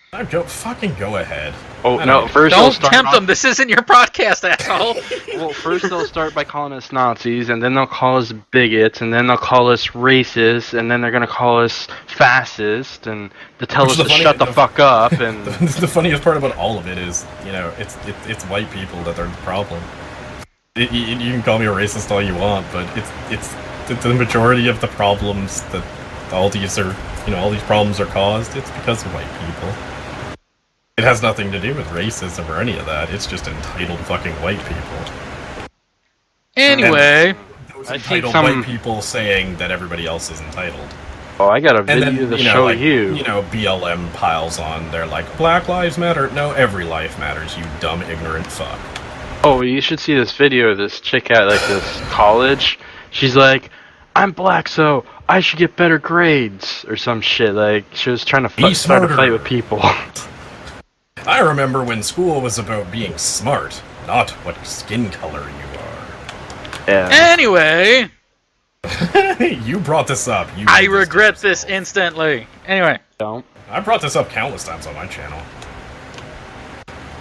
Go ahead. Oh no! First don't tempt them. This isn't your podcast, asshole. Well, first they'll start by calling us Nazis, and then they'll call us bigots, and then they'll call us racist, and then they're gonna call us fascist, and they tell us to shut the fuck up. And the funniest part about all of it is, it's white people that are the problem. You can call me a racist all you want, but it's the majority of the problems that all these problems are caused. It's because of white people. It has nothing to do with racism or any of that. It's just entitled fucking white people. Anyway, those entitled white people saying that everybody else is entitled. Oh, I got a video and then, to show you. BLM piles on. They're like, Black Lives Matter. No, every life matters, you dumb, ignorant fuck. Oh, you should see this video of this chick at like this college. She's like, I'm black, so I should get better grades or some shit. Like, she was trying to start a fight with people. I remember when school was about being smart, not what skin color you are. Yeah. Anyway, you brought this up. I regret this instantly. Anyway, Don't. I brought this up countless times on my channel.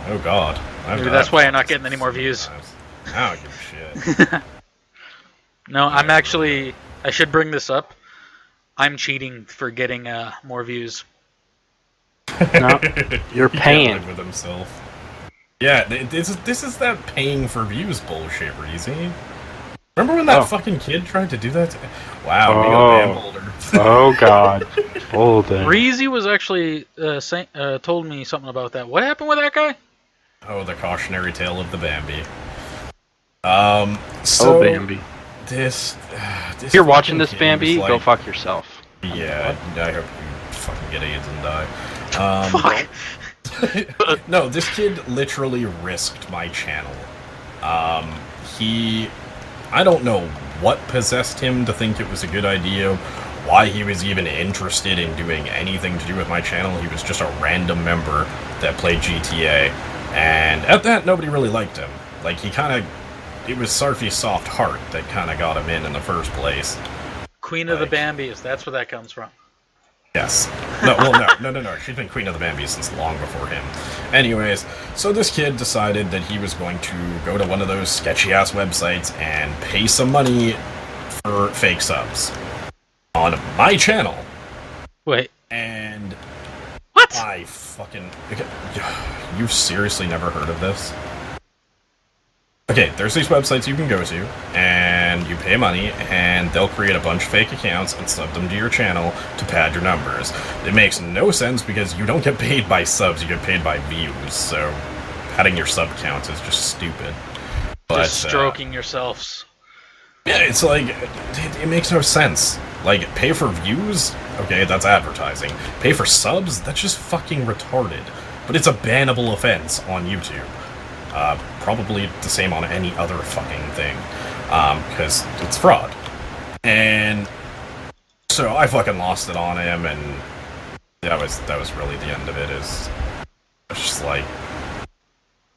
Oh god. maybe that's why you're not getting any more views. I don't give a shit. No, I'm actually. I should bring this up. I'm cheating for getting more views. No, you're paying. Live with himself. Yeah, this is that paying for views bullshit, Reezy. Remember when that fucking kid tried to do that? Wow, we got a bambolder. Oh God, Bolden. Breezy was actually told me something about that. What happened with that guy? Oh, the cautionary tale of the Bambi. Oh, Bambi. This If you're watching this, fucking Bambi, kid was go like- fuck yourself. Yeah, I hope you fucking get AIDS and die. Fuck. No, this kid literally risked my channel. I don't know what possessed him to think it was a good idea, why he was even interested in doing anything to do with my channel. He was just a random member that played GTA, and at that, nobody really liked him. Like, it was Sarfi's soft heart that kind of got him in the first place. Queen of the Bambis, that's where that comes from. Yes. No. She's been Queen of the Bambi since long before him. Anyways, so this kid decided that he was going to go to one of those sketchy-ass websites and pay some money for fake subs on my channel. Wait. And What? I fucking... You've seriously never heard of this? Okay, there's these websites you can go to, and you pay money, and they'll create a bunch of fake accounts and sub them to your channel to pad your numbers. It makes no sense because you don't get paid by subs, you get paid by views, so padding your sub count is just stupid. But, Just stroking yourselves. yeah, it's like, it makes no sense. Like, pay for views? Okay, that's advertising. Pay for subs? That's just fucking retarded. But it's a bannable offense on YouTube. Probably the same on any other fucking thing, because it's fraud. And so I fucking lost it on him, and that was really the end of it. It's just like,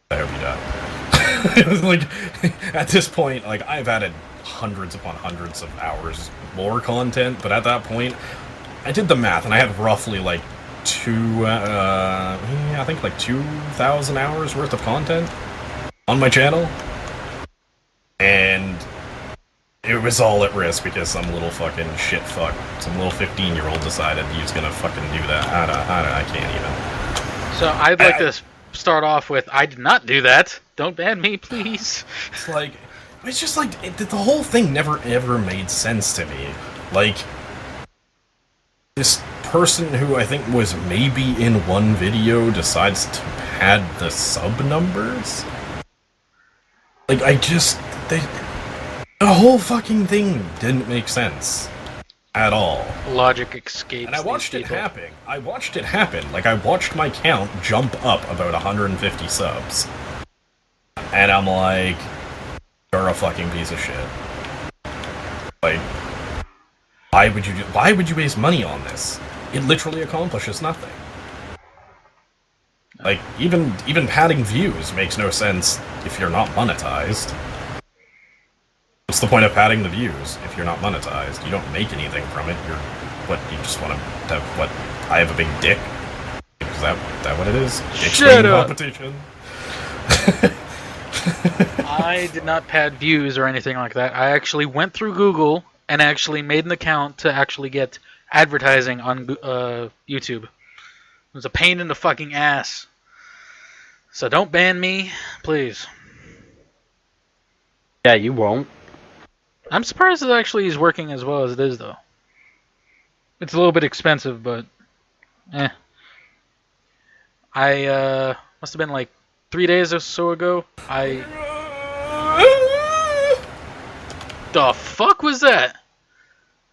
I hope you die. It was like, at this point, like, I've added hundreds upon hundreds of hours more content, but at that point, I did the math, and I had roughly like 2,000 hours worth of content on my channel, and it was all at risk because some little fucking shit fuck, some little 15-year-old decided he was gonna fucking do that. I can't even. So I'd like to start off with, I did not do that. Don't ban me, please. It's like, it's just like, the whole thing never ever made sense to me. Like, this person who I think was maybe in one video decides to pad the sub numbers? Like, the whole fucking thing didn't make sense. At all. Logic escapes. And I watched these it people. happen. I watched it happen. Like, I watched my count jump up about 150 subs. And I'm like, you're a fucking piece of shit. Like, why would you waste money on this? It literally accomplishes nothing. Like, even padding views makes no sense if you're not monetized. What's the point of padding the views if you're not monetized? You don't make anything from it. You just want to have, what, I have a big dick? Is that what it is? Dick Shut swinging up. competition? I did not pad views or anything like that. I actually went through Google and actually made an account to actually get advertising on YouTube. It was a pain in the fucking ass. So don't ban me, please. Yeah, you won't. I'm surprised it actually is working as well as it is, though. It's a little bit expensive, but I must have been like 3 days or so ago. The fuck was that?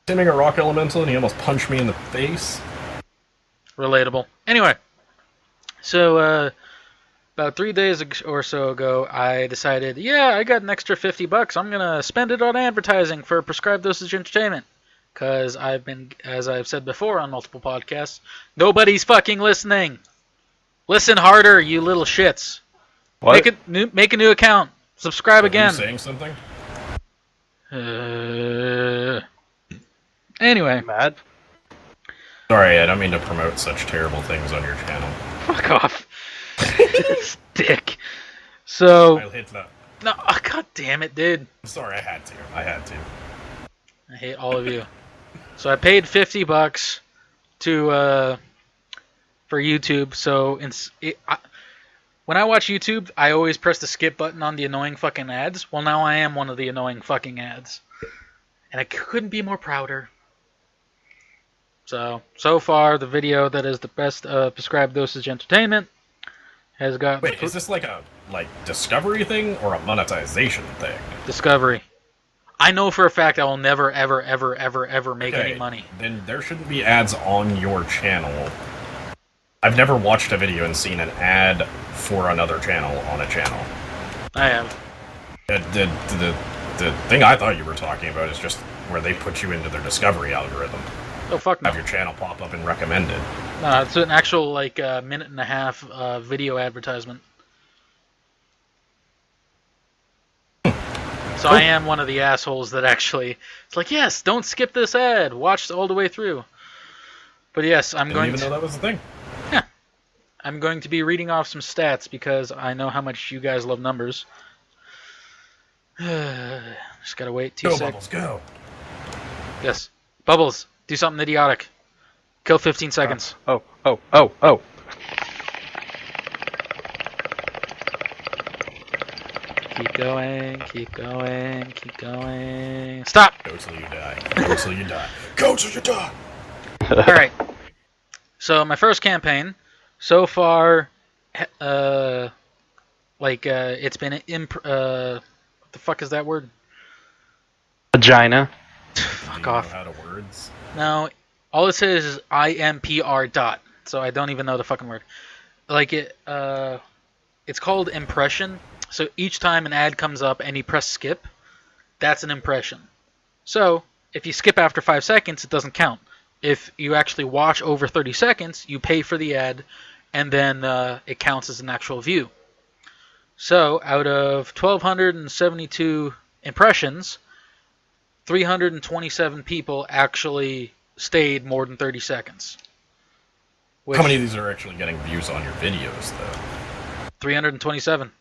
Timing a rock elemental and he almost punched me in the face. Relatable. Anyway, so about 3 days or so ago, I decided, yeah, I got an extra $50. I'm gonna spend it on advertising for Prescribed Dosage Entertainment, because as I've said before on multiple podcasts, nobody's fucking listening. Listen harder, you little shits. What? Make a new account. Subscribe Are again. you saying something? Anyway. Mad? Sorry, I don't mean to promote such terrible things on your channel. Fuck off. Dick. So. I'll hit that. No, god damn it, dude. Sorry, I had to. I hate all of you. So I paid $50 for YouTube. So when I watch YouTube, I always press the skip button on the annoying fucking ads. Well, now I am one of the annoying fucking ads, and I couldn't be more prouder. So far, the video that is the best prescribed dosage entertainment has got... Wait, is this like a discovery thing or a monetization thing? Discovery. I know for a fact I will never, ever, ever, ever, ever make any money. Then there shouldn't be ads on your channel. I've never watched a video and seen an ad for another channel on a channel. I have. The thing I thought you were talking about is just where they put you into their discovery algorithm. Oh, fuck no. Have your channel pop up and recommended. No, it's an actual, minute and a half video advertisement. So I am one of the assholes that actually... It's like, yes, don't skip this ad. Watch all the way through. But yes, I'm going to... Didn't even know that was a thing. Yeah. I'm going to be reading off some stats because I know how much you guys love numbers. Just gotta wait 2 seconds. Bubbles, go! Yes. Bubbles, do something idiotic. Kill 15 seconds. Oh. Keep going, keep going, keep going. Stop! Go till you die. Go till you die. Go till you die! Alright. So, my first campaign, so far, it's been, what the fuck is that word? Vagina. Fuck off. Out of words. No, all it says is IMPR dot, so I don't even know the fucking word. It's called impression. So each time an ad comes up and you press skip, that's an impression. So if you skip after 5 seconds, it doesn't count. If you actually watch over 30 seconds, you pay for the ad, and then it counts as an actual view. So out of 1,272 impressions, 327 people actually stayed more than 30 seconds. How many of these are actually getting views on your videos, though? 327.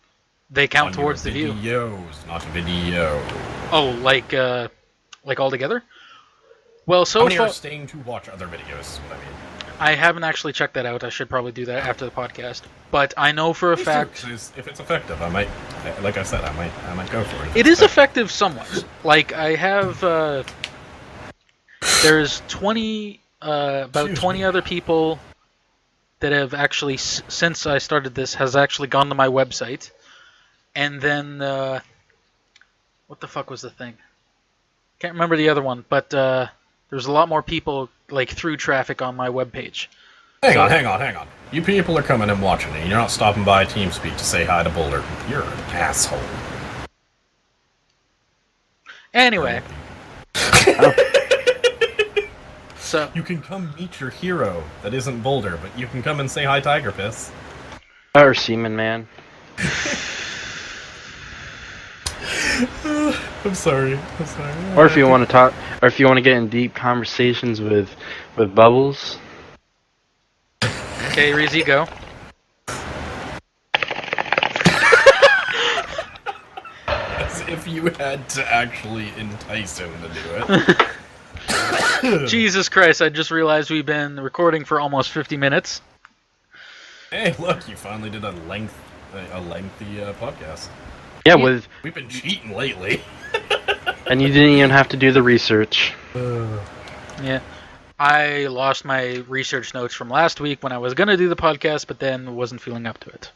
They count towards the view. Videos, not video. Oh, like all together? Well, so How many far are staying to watch other videos? Is what I mean. I haven't actually checked that out. I should probably do that after the podcast. But I know for a fact, If it's effective, I might. Like I said, I might go for it. it is effective somewhat. Like I have, there's 20, about 20 other people that have actually, since I started this, has actually gone to my website. And then, what the fuck was the thing? Can't remember the other one, but there's a lot more people, through traffic on my webpage. Hang on. You people are coming and watching it. You're not stopping by TeamSpeak to say hi to Boulder. You're an asshole. Anyway. So you can come meet your hero that isn't Boulder, but you can come and say hi, Tiger Piss. Or Seaman Man. I'm sorry. Or if you want to talk, or if you want to get in deep conversations with Bubbles. Okay, Rizzy, go. As if you had to actually entice him to do it. Jesus Christ, I just realized we've been recording for almost 50 minutes. Hey, look, you finally did a lengthy podcast. Yeah, We've been cheating lately. and you didn't even have to do the research. Yeah. I lost my research notes from last week when I was going to do the podcast, but then wasn't feeling up to it.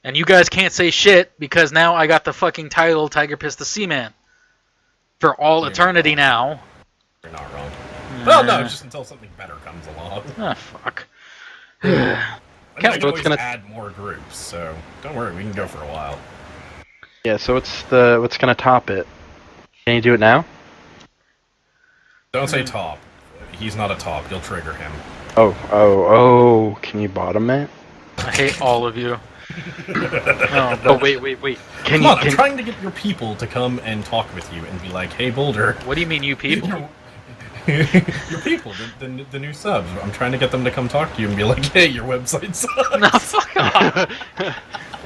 And you guys can't say shit because now I got the fucking title Tiger Piss the Seaman. For all eternity now. You're not wrong. Well, no, just until something better comes along. Ah, fuck. I can So it's always gonna- add more groups, so don't worry, we can go for a while. Yeah, so what's gonna top it? Can you do it now? Don't say top. He's not a top. You'll trigger him. Oh! Can you bottom it? I hate all of you. Oh wait. Come on, I'm trying to get your people to come and talk with you and be like, hey, Boulder. What do you mean, you people? Your people, the new subs. I'm trying to get them to come talk to you and be like, hey, your website sucks. No, fuck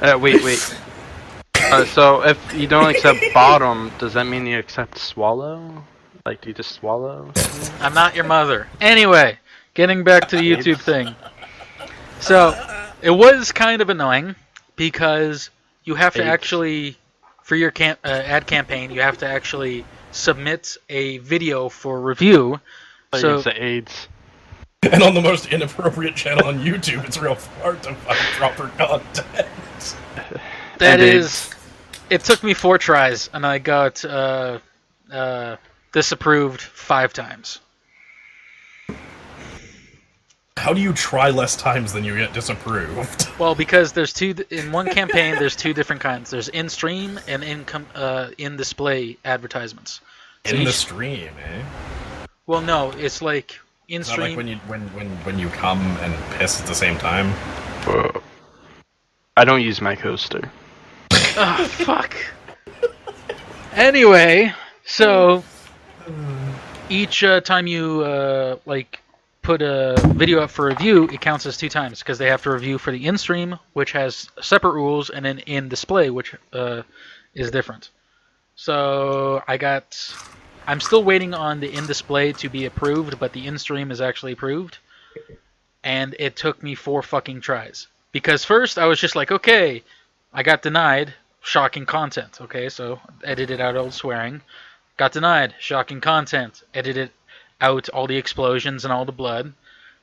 off. Wait. So if you don't accept bottom, does that mean you accept swallow? Like, do you just swallow? I'm not your mother. Anyway, getting back to the YouTube thing. So, it was kind of annoying because you have to actually, for your ad campaign, you have to actually submit a video for review. So you say AIDS. And on the most inappropriate channel on YouTube, it's real hard to find proper content. That is... It took me 4 tries, and I got disapproved 5 times. How do you try less times than you get disapproved? Well, because there's in one campaign, there's 2 different kinds. There's in-stream and in-display advertisements. So In the stream, eh? Well, no, it's like Is that in-stream. like when you come and piss at the same time? I don't use my coaster. Oh, fuck. Anyway, so each time you put a video up for review, it counts as 2 times because they have to review for the in-stream, which has separate rules, and then in-display, which is different. So I'm still waiting on the in-display to be approved, but the in-stream is actually approved, and it took me 4 fucking tries. Because first I was just like, okay, I got denied, shocking content. Okay, so edited out all the swearing. Got denied, shocking content. Edited out all the explosions and all the blood.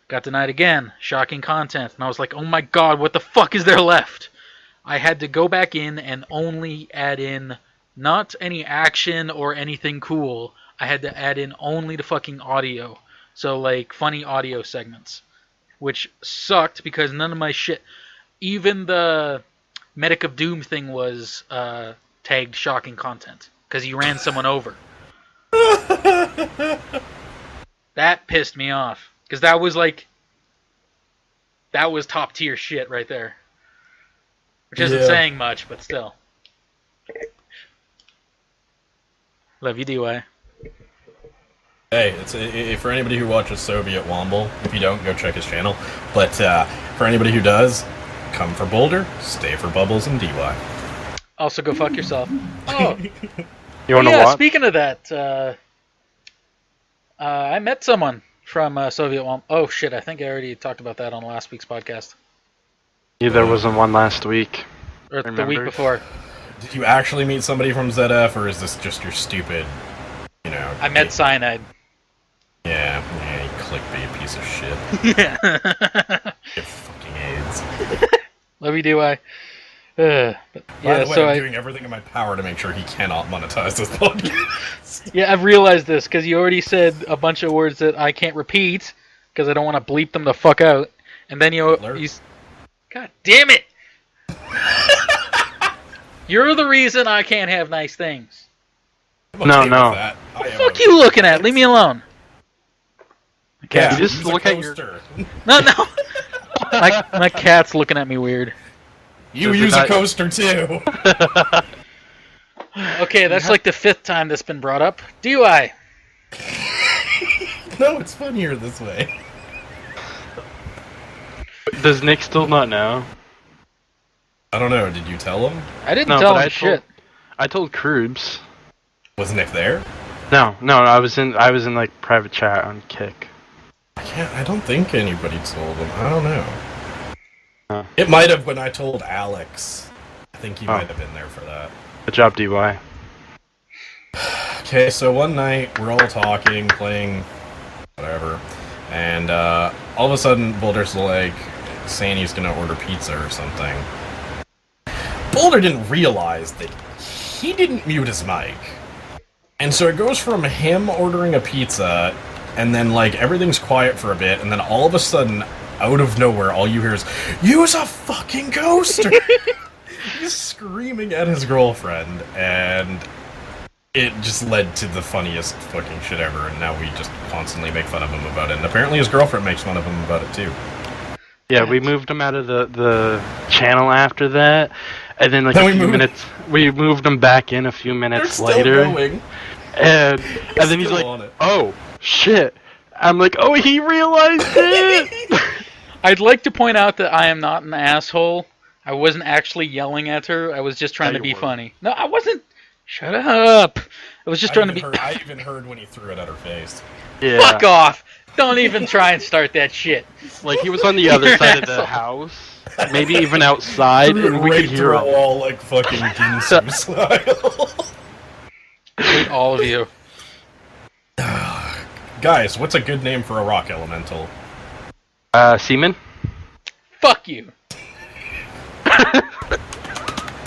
Got denied again, shocking content. And I was like, oh my god, what the fuck is there left? I had to go back in and only add in not any action or anything cool. I had to add in only the fucking audio. So like funny audio segments. Which sucked because none of my shit... Even the Medic of Doom thing was tagged shocking content. Because you ran someone over. That pissed me off. Because that was like... That was top tier shit right there. Which isn't saying much, but still. Love you, DY. Hey, it's for anybody who watches Soviet Womble. If you don't, go check his channel. But for anybody who does, come for Boulder, stay for Bubbles and DY. Also, go fuck yourself. Oh, You want to yeah. watch? Speaking of that, I met someone from Soviet Womble. Oh shit! I think I already talked about that on last week's podcast, Yeah, there wasn't one last week. or the Remember? week before. Did you actually meet somebody from ZF, or is this just your stupid, I met Cyanide. Yeah, you clickbait piece of shit. Yeah. Get fucking AIDS. Love you, DY. By Yeah, the way, so I'm doing everything in my power to make sure he cannot monetize this podcast. yeah, I've realized this because you already said a bunch of words that I can't repeat because I don't want to bleep them the fuck out, and then you God damn it! You're the reason I can't have nice things. I'm No, okay no. with that. I am Fuck okay. you looking at? Leave me alone. Yeah, You just use a look at your- coaster. No. My cat's looking at me weird. You Does it use a not- coaster too. Okay, that's like the 5th time that's been brought up. DUI. No, it's funnier this way. Does Nick still not know? I don't know. Did you tell him? I didn't No, tell but him I shit. I told Krubs. Was Nick there? No, I was in like private chat on Kick. I don't think anybody told him. I don't know. Huh. It might have when I told Alex. I think he Oh. might have been there for that. Good job, DY. Okay, so one night we're all talking, playing, whatever, and all of a sudden Boulder's like saying he's gonna order pizza or something. Boulder didn't realize that he didn't mute his mic. And so it goes from him ordering a pizza, and then like everything's quiet for a bit, and then all of a sudden, out of nowhere, all you hear is, "Use a fucking coaster!" He's screaming at his girlfriend, and it just led to the funniest fucking shit ever, and now we just constantly make fun of him about it. And apparently his girlfriend makes fun of him about it too. Yeah, we moved him out of the channel after that, and then like Then a we few moved- minutes, we moved him back in a few They're minutes still later, going. and then he's still like, on it. "Oh shit!" I'm like, "Oh, he realized it." I'd like to point out that I am not an asshole. I wasn't actually yelling at her. I was just trying Yeah, to you be were. funny. No, I wasn't. Shut up. I was just trying to be... I even heard when he threw it at her face. Yeah, Fuck off. Don't even try and start that shit. like he was on the other You're side an of the asshole. house, maybe even outside, Threw and it we right could hear through a him. wall like fucking Ginsu style. I hate all of you. Guys, what's a good name for a rock elemental? Seaman? Fuck you.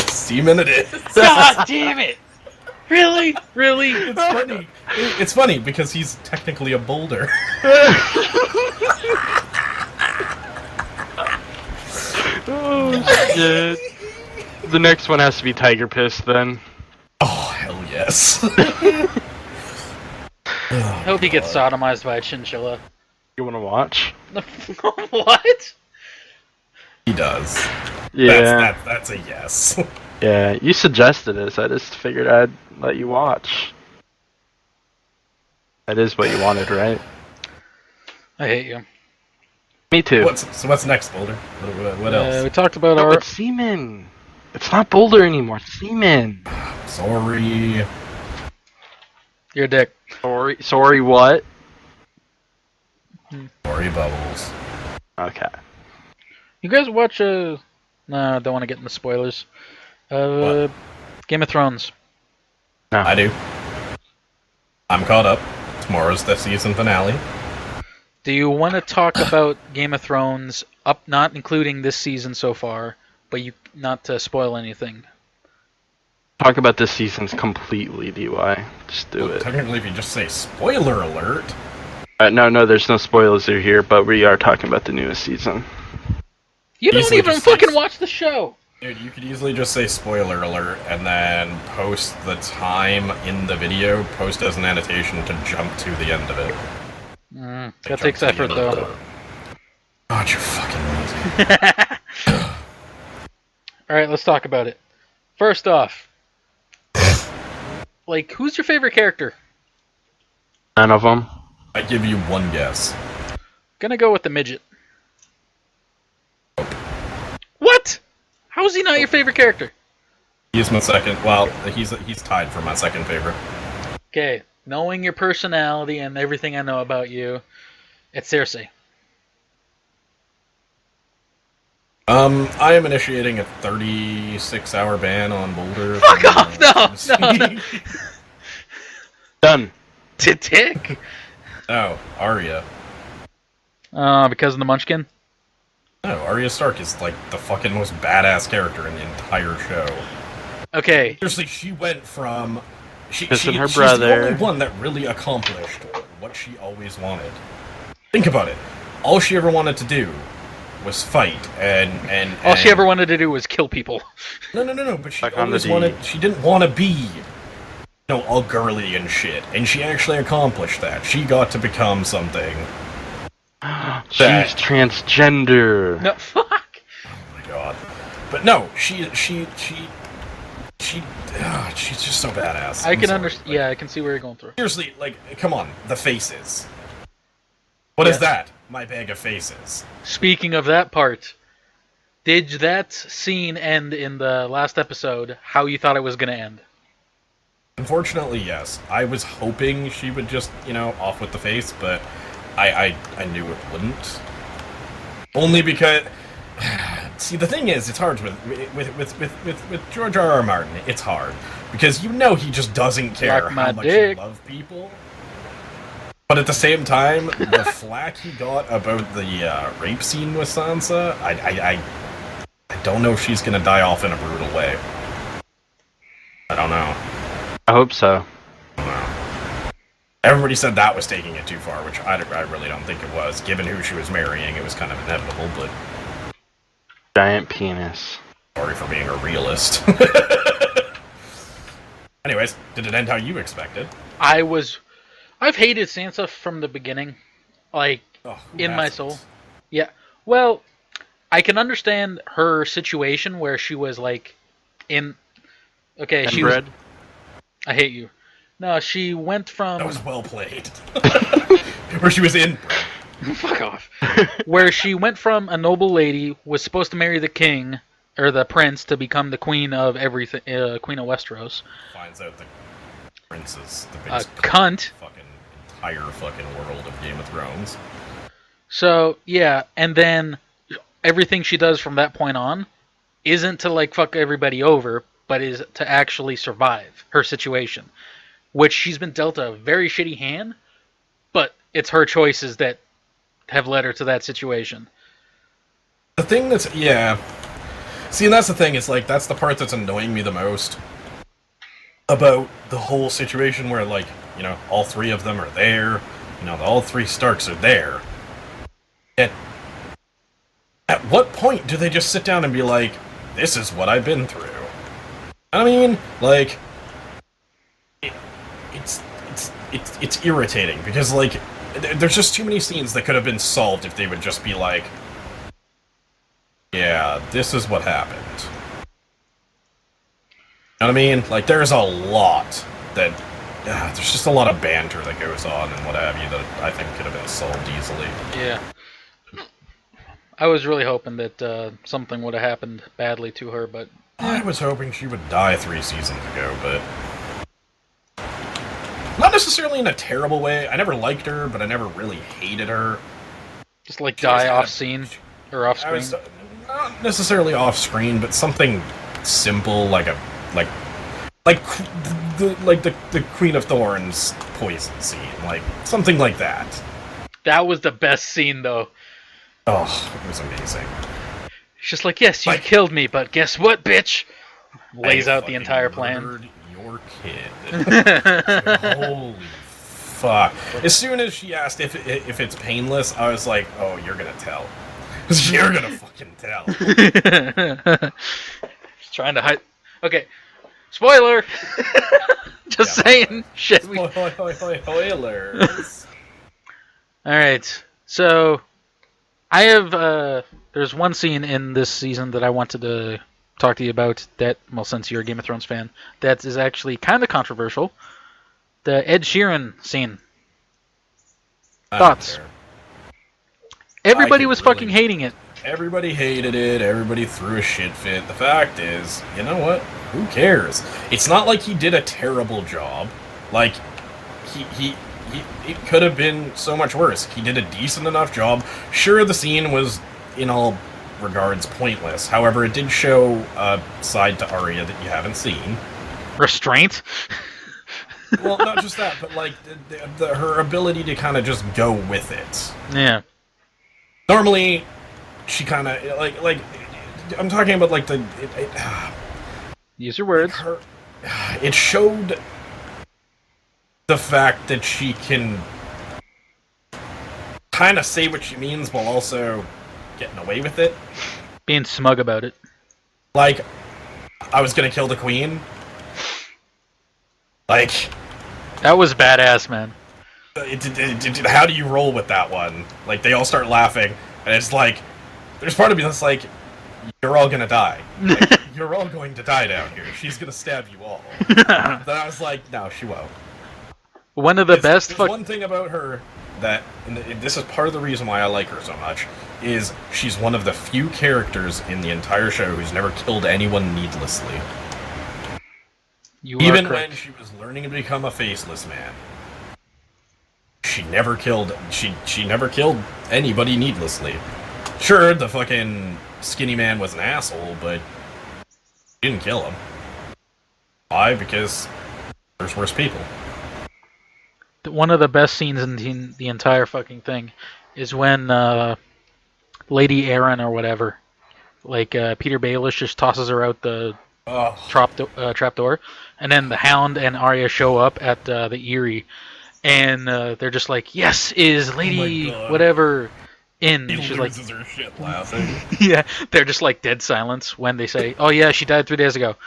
Seaman it is. God damn it. Really? Really? It's funny. It's funny because he's technically a boulder. Oh, shit. The next one has to be Tiger Piss, then. Oh, hell yes. I hope he gets sodomized by a chinchilla. You want to watch? What? He does. Yeah. That's a yes. Yeah, you suggested this. I just figured I'd let you watch. That is what you wanted, right? I hate you. Me too. What's next, Boulder? What else? We talked about No, it's Seaman. It's not Boulder anymore. It's Seaman. Sorry. Your dick. Sorry, what? Sorry, Bubbles. Okay. You guys watch No, I don't want to get into spoilers. Game of Thrones. No. I do. I'm caught up. Tomorrow's the season finale. Do you want to talk about Game of Thrones not including this season so far, but not to spoil anything? Talk about this season's completely, DY. Just do it. Technically, if you just say spoiler alert. No, there's no spoilers here, but we are talking about the newest season. You don't Easily even just fucking say- watch the show! Dude, you could easily just say spoiler alert and then post the time in the video, post as an annotation to jump to the end of it. That takes effort, though. God, you're fucking lazy. Alright, let's talk about it. First off, who's your favorite character? None of them. I give you one guess. Gonna go with the midget. What? How is he not your favorite character? He's my second. Well, he's tied for my second favorite. Okay, knowing your personality and everything I know about you, it's Cersei. I am initiating a 36-hour ban on Boulder. Fuck off! No. Done. Tick. Oh, Arya. Because of the Munchkin. No, Arya Stark is like the fucking most badass character in the entire show. Okay. Seriously, she went from she's her the brother. only one that really accomplished what she always wanted. Think about it. All she ever wanted to do was fight, and All she ever wanted to do was kill people. No. But she Back on the always D. wanted. She didn't want to be, all girly and shit. And she actually accomplished that. She got to become something. She's transgender. No, fuck. Oh my god. But no, she's just so badass. I I'm can sorry. understand. Yeah, I can see where you're going through. Seriously, come on, the faces. What is that? My bag of faces. Speaking of that part, did that scene end in the last episode how you thought it was going to end? Unfortunately, yes. I was hoping she would just, off with the face, but I knew it wouldn't. Only because, see, the thing is, it's hard with George R.R. Martin. It's hard because he just doesn't care Suck my how much dick. he loves people. But at the same time, the flack he got about the rape scene with Sansa, I don't know if she's gonna die off in a brutal way. I don't know. I hope so. Everybody said that was taking it too far, which I really don't think it was. Given who she was marrying, it was kind of inevitable, but... Giant penis. Sorry for being a realist. Anyways, did it end how you expected? I've hated Sansa from the beginning. Who in my hasn't? soul. Yeah. Well, I can understand her situation where she was in... Okay, she was... Inbred? I hate you. No, she went from... That was well played. Where she was in. Fuck off. Where she went from a noble lady, was supposed to marry the king, or the prince, to become the queen of everything, queen of Westeros. Finds out the prince is the A biggest cunt. entire fucking world of Game of Thrones. So, yeah, and then everything she does from that point on isn't to, fuck everybody over, but is to actually survive her situation. Which she's been dealt a very shitty hand, but it's her choices that have led her to that situation. The thing that's see, and that's the thing. It's like that's the part that's annoying me the most about the whole situation, where like all three of them are there. All three Starks are there. At what point do they just sit down and be like, "This is what I've been through"? I mean, like, it's irritating because like there's just too many scenes that could have been solved if they would just be like, "Yeah, this is what happened." You know what I mean? Like, there's a lot that there's just a lot of banter that goes on and what have you that I think could have been solved easily. Yeah. I was really hoping that something would have happened badly to her, but... I was hoping she would die 3 seasons ago, but... Not necessarily in a terrible way. I never liked her, but I never really hated her. Just, like, die off-scene? Or off-screen? Not necessarily off-screen, but something simple, like the Queen of Thorns poison scene. Like, something like that. That was the best scene, though. Oh, it was amazing. It's just like, yes, you killed me, but guess what, bitch? Lays out the entire plan. Murdered your kid. Holy fuck! As soon as she asked if it's painless, I was like, oh, you're gonna tell. You're gonna fucking tell. Just trying to hide. Okay, spoiler. Just saying. Shit. Spoilers. All right, so. I have, there's one scene in this season that I wanted to talk to you about that, well, since you're a Game of Thrones fan, that is actually kind of controversial. The Ed Sheeran scene. Thoughts? Everybody was fucking hating it. Everybody hated it, everybody threw a shit fit. The fact is, you know what? Who cares? It's not like he did a terrible job. Like, it could have been so much worse. He did a decent enough job. Sure, the scene was, in all regards, pointless. However, it did show a side to Arya that you haven't seen. Restraint? Well, not just that, but, like, her ability to kind of just go with it. Yeah. Normally, she kind of, like, I'm talking about, like, Use your words. It showed the fact that she can kind of say what she means while also getting away with it. Being smug about it. Like, I was gonna kill the queen. Like... That was badass, man. How do you roll with that one? Like, they all start laughing, and it's like... There's part of me that's like, you're all gonna die. Like, you're all going to die down here. She's gonna stab you all. Then I was like, no, she won't. One of the best... There's one thing about her that, and this is part of the reason why I like her so much, is she's one of the few characters in the entire show who's never killed anyone needlessly. Even when she was learning to become a faceless man. She never killed anybody needlessly. Sure, the fucking skinny man was an asshole, but she didn't kill him. Why? Because there's worse people. One of the best scenes in the entire fucking thing is when Lady Aaron or whatever, like Peter Baelish just tosses her out the trap door, and then the Hound and Arya show up at the Eyrie, and they're just like, "Yes, is Lady whatever in?" She She's loses like, her shit laughing. "Yeah." They're just like dead silence when they say, "Oh yeah, she died 3 days ago."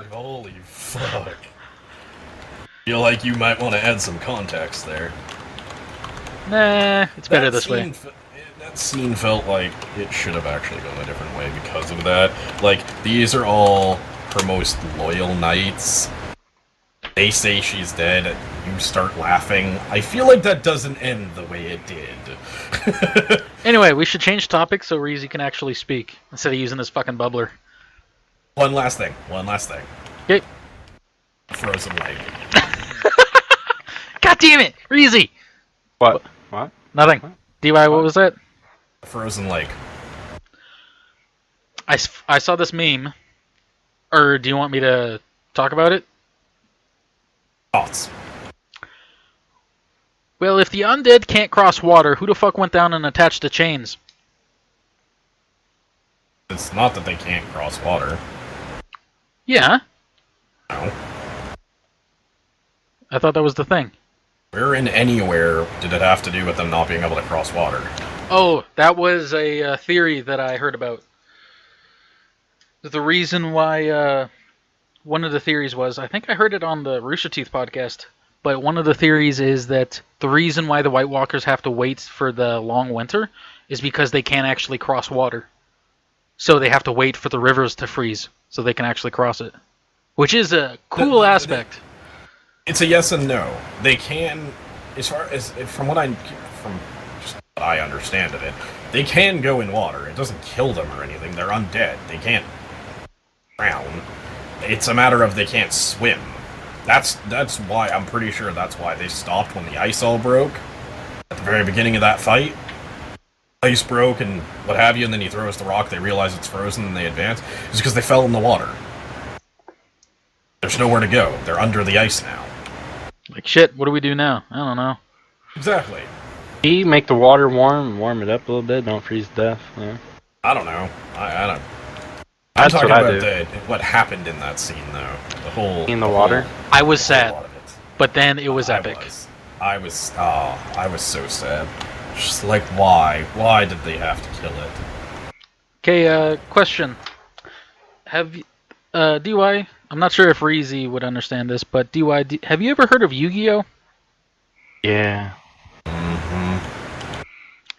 Holy fuck. Feel like you might want to add some context there. Nah, it's better this way. That scene felt like it should have actually gone a different way because of that. Like, these are all her most loyal knights. They say she's dead, you start laughing. I feel like that doesn't end the way it did. Anyway, we should change topics so Reezy can actually speak instead of using this fucking bubbler. One last thing. Okay. Frozen Lake. God damn it, Reezy! What? Nothing. DY, what was that? Frozen Lake. I saw this meme. Or do you want me to talk about it? Thoughts. Well, if the undead can't cross water, who the fuck went down and attached the chains? It's not that they can't cross water. Yeah, No. I thought that was the thing. Where in anywhere did it have to do with them not being able to cross water? Oh, that was a theory that I heard about. The reason why, one of the theories was, I think I heard it on the Rooster Teeth podcast, but one of the theories is that the reason why the White Walkers have to wait for the long winter is because they can't actually cross water. So they have to wait for the rivers to freeze so they can actually cross it. Which is a cool aspect. It's a yes and no. They can, as far as from what just what I understand of it, they can go in water. It doesn't kill them or anything. They're undead. They can't drown. It's a matter of they can't swim. That's why I'm pretty sure that's why they stopped when the ice all broke at the very beginning of that fight. Ice broke and what have you, and then he throws the rock. They realize it's frozen and they advance. It's because they fell in the water. There's nowhere to go. They're under the ice now. Like, shit, what do we do now? I don't know. Exactly. You make the water warm it up a little bit, don't freeze to death. Yeah. I don't know. I don't. I'm That's talking what I about what happened in that scene, though. The whole In the water? I was a lot sad, of it. but then it was epic. I was so sad. Just like, why? Why did they have to kill it? Okay, question. Have you, DY, I'm not sure if Reezy would understand this, but DY, have you ever heard of Yu-Gi-Oh? Yeah. Mm-hmm.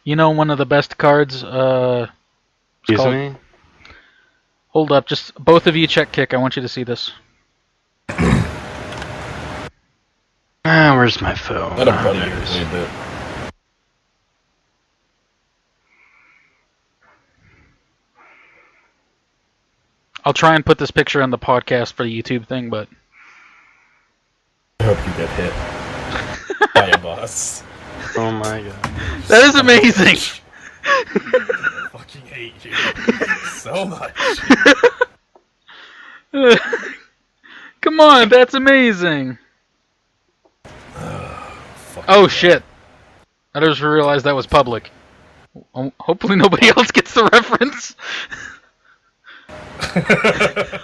You know one of the best cards, Excuse me? Hold up, just both of you check kick. I want you to see this. Where's my phone? Let a buddy There here it is. played that. I'll try and put this picture on the podcast for the YouTube thing, but I hope you get hit by a bus. Oh my god. that is amazing. I fucking hate you so much. Come on, that's amazing. Oh shit. I just realized that was public. Hopefully nobody else gets the reference.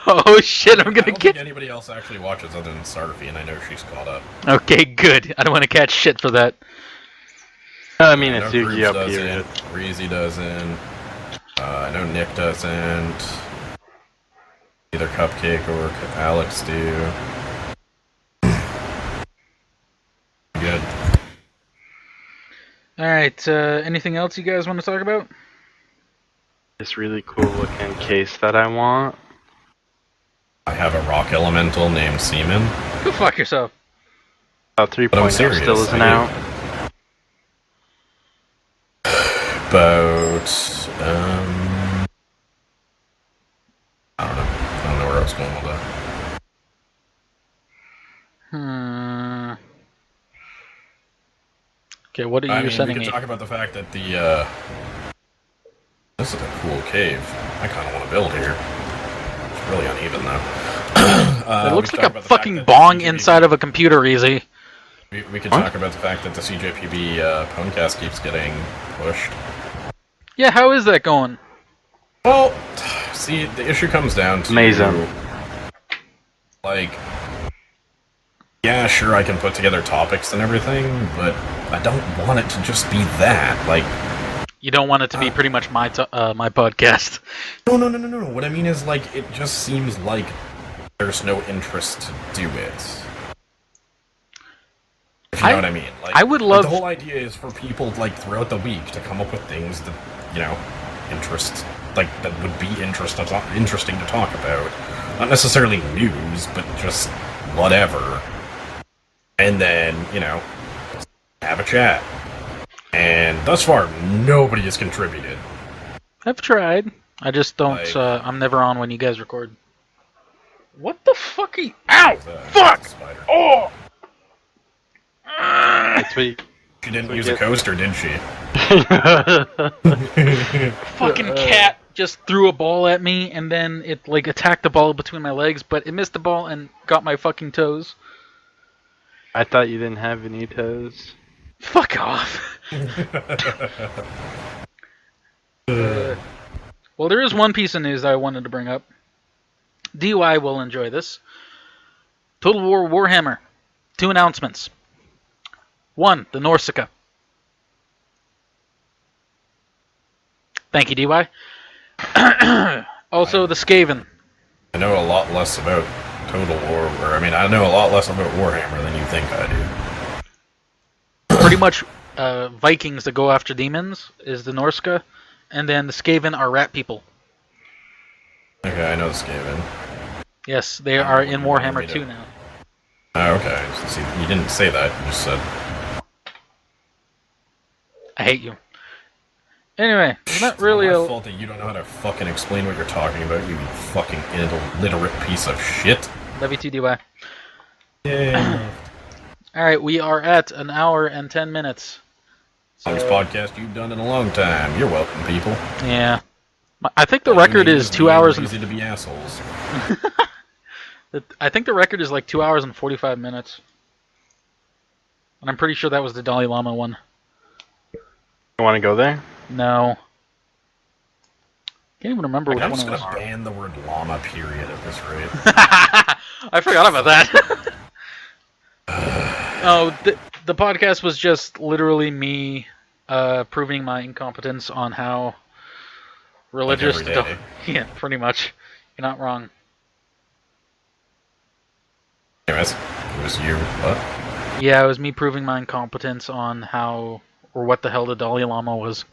Oh shit, I'm I gonna don't get... think anybody else actually watches other than Sarfi, and I know she's caught up. Okay, good. I don't want to catch shit for that. I mean, I it's know Yu-Gi-Oh! Grooves period. doesn't, Breezy doesn't, I know Nick doesn't, either Cupcake or Alex do. Good. Alright, anything else you guys want to talk about? This really cool looking case that I want. I have a rock elemental named Seaman. Go fuck yourself. About But I'm 3.0 serious, still isn't I do. out. About, I don't know. I don't know where I was going with that. Okay, what are you I mean, sending we me? could talk about the fact that the, this is a cool cave. I kind of want to build here. It's really uneven, though. It looks we like could talk a about the fact fucking that the bong CJPB inside of a computer, Easy. We could talk about the fact that the CJPB Pwnecast keeps getting pushed. Yeah, how is that going? Well, see, the issue comes down to... Amazing. Like... Yeah, sure, I can put together topics and everything, but I don't want it to just be that. Like... You don't want it to be pretty much my my podcast. No. What I mean is, like, it just seems like there's no interest to do it. If you know what I mean. Like, I would love... the whole idea is for people, like, throughout the week to come up with things that, you know, that would be interesting to talk about. Not necessarily news, but just whatever. And then, you know, have a chat. And thus far, nobody has contributed. I've tried. I just don't, Like- I'm never on when you guys record. What the fuck are you... Ow! The Fuck! spider. Oh! That's what you... She didn't use a coaster, did she? Fucking cat just threw a ball at me, and then it, like, attacked the ball between my legs, but it missed the ball and got my fucking toes. I thought you didn't have any toes. Fuck off. Well, there is one piece of news that I wanted to bring up. DY will enjoy this. Total War Warhammer. 2 announcements. 1, the Norsika. Thank you, DY. Also, the Skaven. I know a lot less about Total War, I know a lot less about Warhammer than you think I do. Pretty much Vikings that go after demons is the Norsika, and then the Skaven are rat people. Okay, I know the Skaven. Yes, they are in Warhammer 2 now. Oh, okay. See, you didn't say that, you just said... I hate you. Anyway, it's not really It's my fault that you don't know how to fucking explain what you're talking about, you fucking illiterate piece of shit. Love you too, DY. Yeah. Alright, we are at 1 hour and 10 minutes. Longest podcast you've done in a long time. You're welcome, people. Yeah. I think the record is 2 hours and... Easy to be assholes. I think the record is like 2 hours and 45 minutes. And I'm pretty sure that was the Dalai Lama one. You want to go there? No. Can't even remember which I'm one just it was. gonna ban the word llama, period, at this rate. I forgot about that. Oh, the podcast was just literally me proving my incompetence on how religious... Like every day. Yeah, pretty much. You're not wrong. Anyways, it was you. What? Yeah, it was me proving my incompetence on how... or what the hell the Dalai Lama was.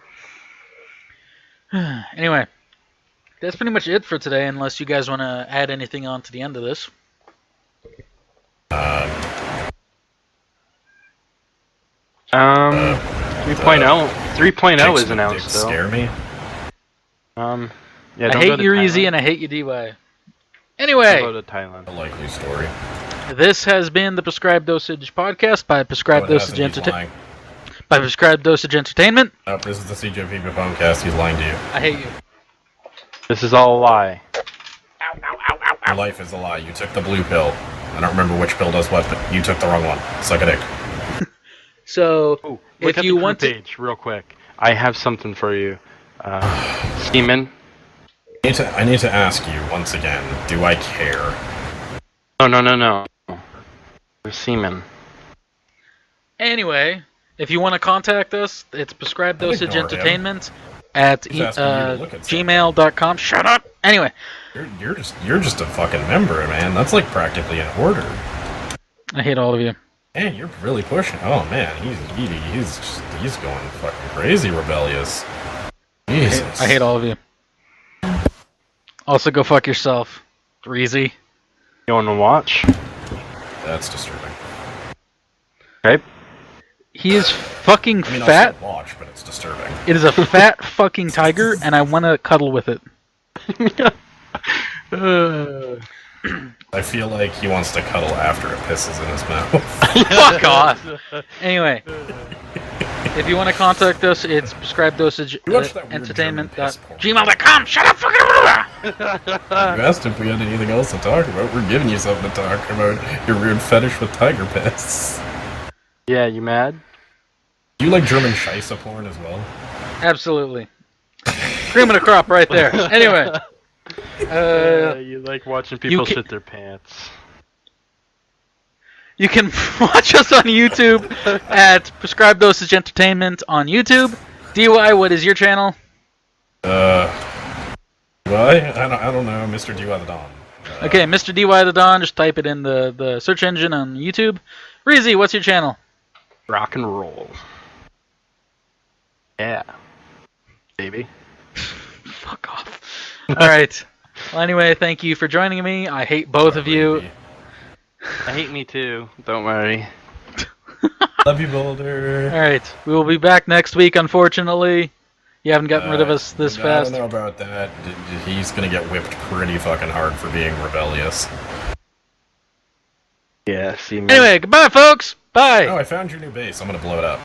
Anyway, that's pretty much it for today, unless you guys want to add anything on to the end of this. 3.0. 3.0 is announced, though. Scare me. Yeah, I don't hate go to you, Easy, Thailand. and I hate you, DY. Anyway, Don't go to Thailand. A likely story. this has been the Prescribed Dosage Podcast by Prescribed Dosage Entertainment. By Prescribed Dosage Entertainment. Nope, this is the CJP podcast. He's lying to you. I hate you. This is all a lie. Your life is a lie. You took the blue pill. I don't remember which pill does what, but you took the wrong one. Suck a dick. So, Ooh, look if at you the want to... page, real quick. I have something for you. Seaman. I need to ask you once again. Do I care? No. Seaman. Anyway, if you want to contact us, it's Prescribed Dosage Entertainment at He's asking you to look at gmail.com. Shut up! Anyway. You're just a fucking member, man. That's like practically an order. I hate all of you. Man, you're really pushing. Oh man, he's going fucking crazy rebellious. Jesus. I hate all of you. Also, go fuck yourself, Breezy. You want to watch? That's disturbing. Okay. He is fucking I mean, fat. I'll still watch, but it's disturbing. It is a fat fucking tiger, and I want to cuddle with it. I feel like he wants to cuddle after it pisses in his mouth. Fuck off. Anyway, if you want to contact us, it's Prescribed Dosage Entertainment. Gmail.com. Shut up, fucking. You asked if we had anything else to talk about. We're giving you something to talk about. Your weird fetish with tiger piss. Yeah, you mad? Do you like German Scheisse porn as well? Absolutely. Cream of the crop right there. Anyway. You like watching people shit their pants. You can watch us on YouTube at Prescribed Dosage Entertainment on YouTube. DY, what is your channel? Well, I don't know, Mr. DY the Don. Okay, Mr. DY the Don, just type it in the search engine on YouTube. Reezy, what's your channel? Rock and roll. Yeah. Baby. Fuck off. Alright. Well, anyway, thank you for joining me. I hate both of you. I hate me too. Don't worry. Love you, Boulder. Alright, we will be back next week, unfortunately. You haven't gotten rid of us this fast. I don't know about that. He's gonna get whipped pretty fucking hard for being rebellious. Yeah, see me. Anyway, goodbye, folks. Bye. Oh, I found your new base. I'm gonna blow it up.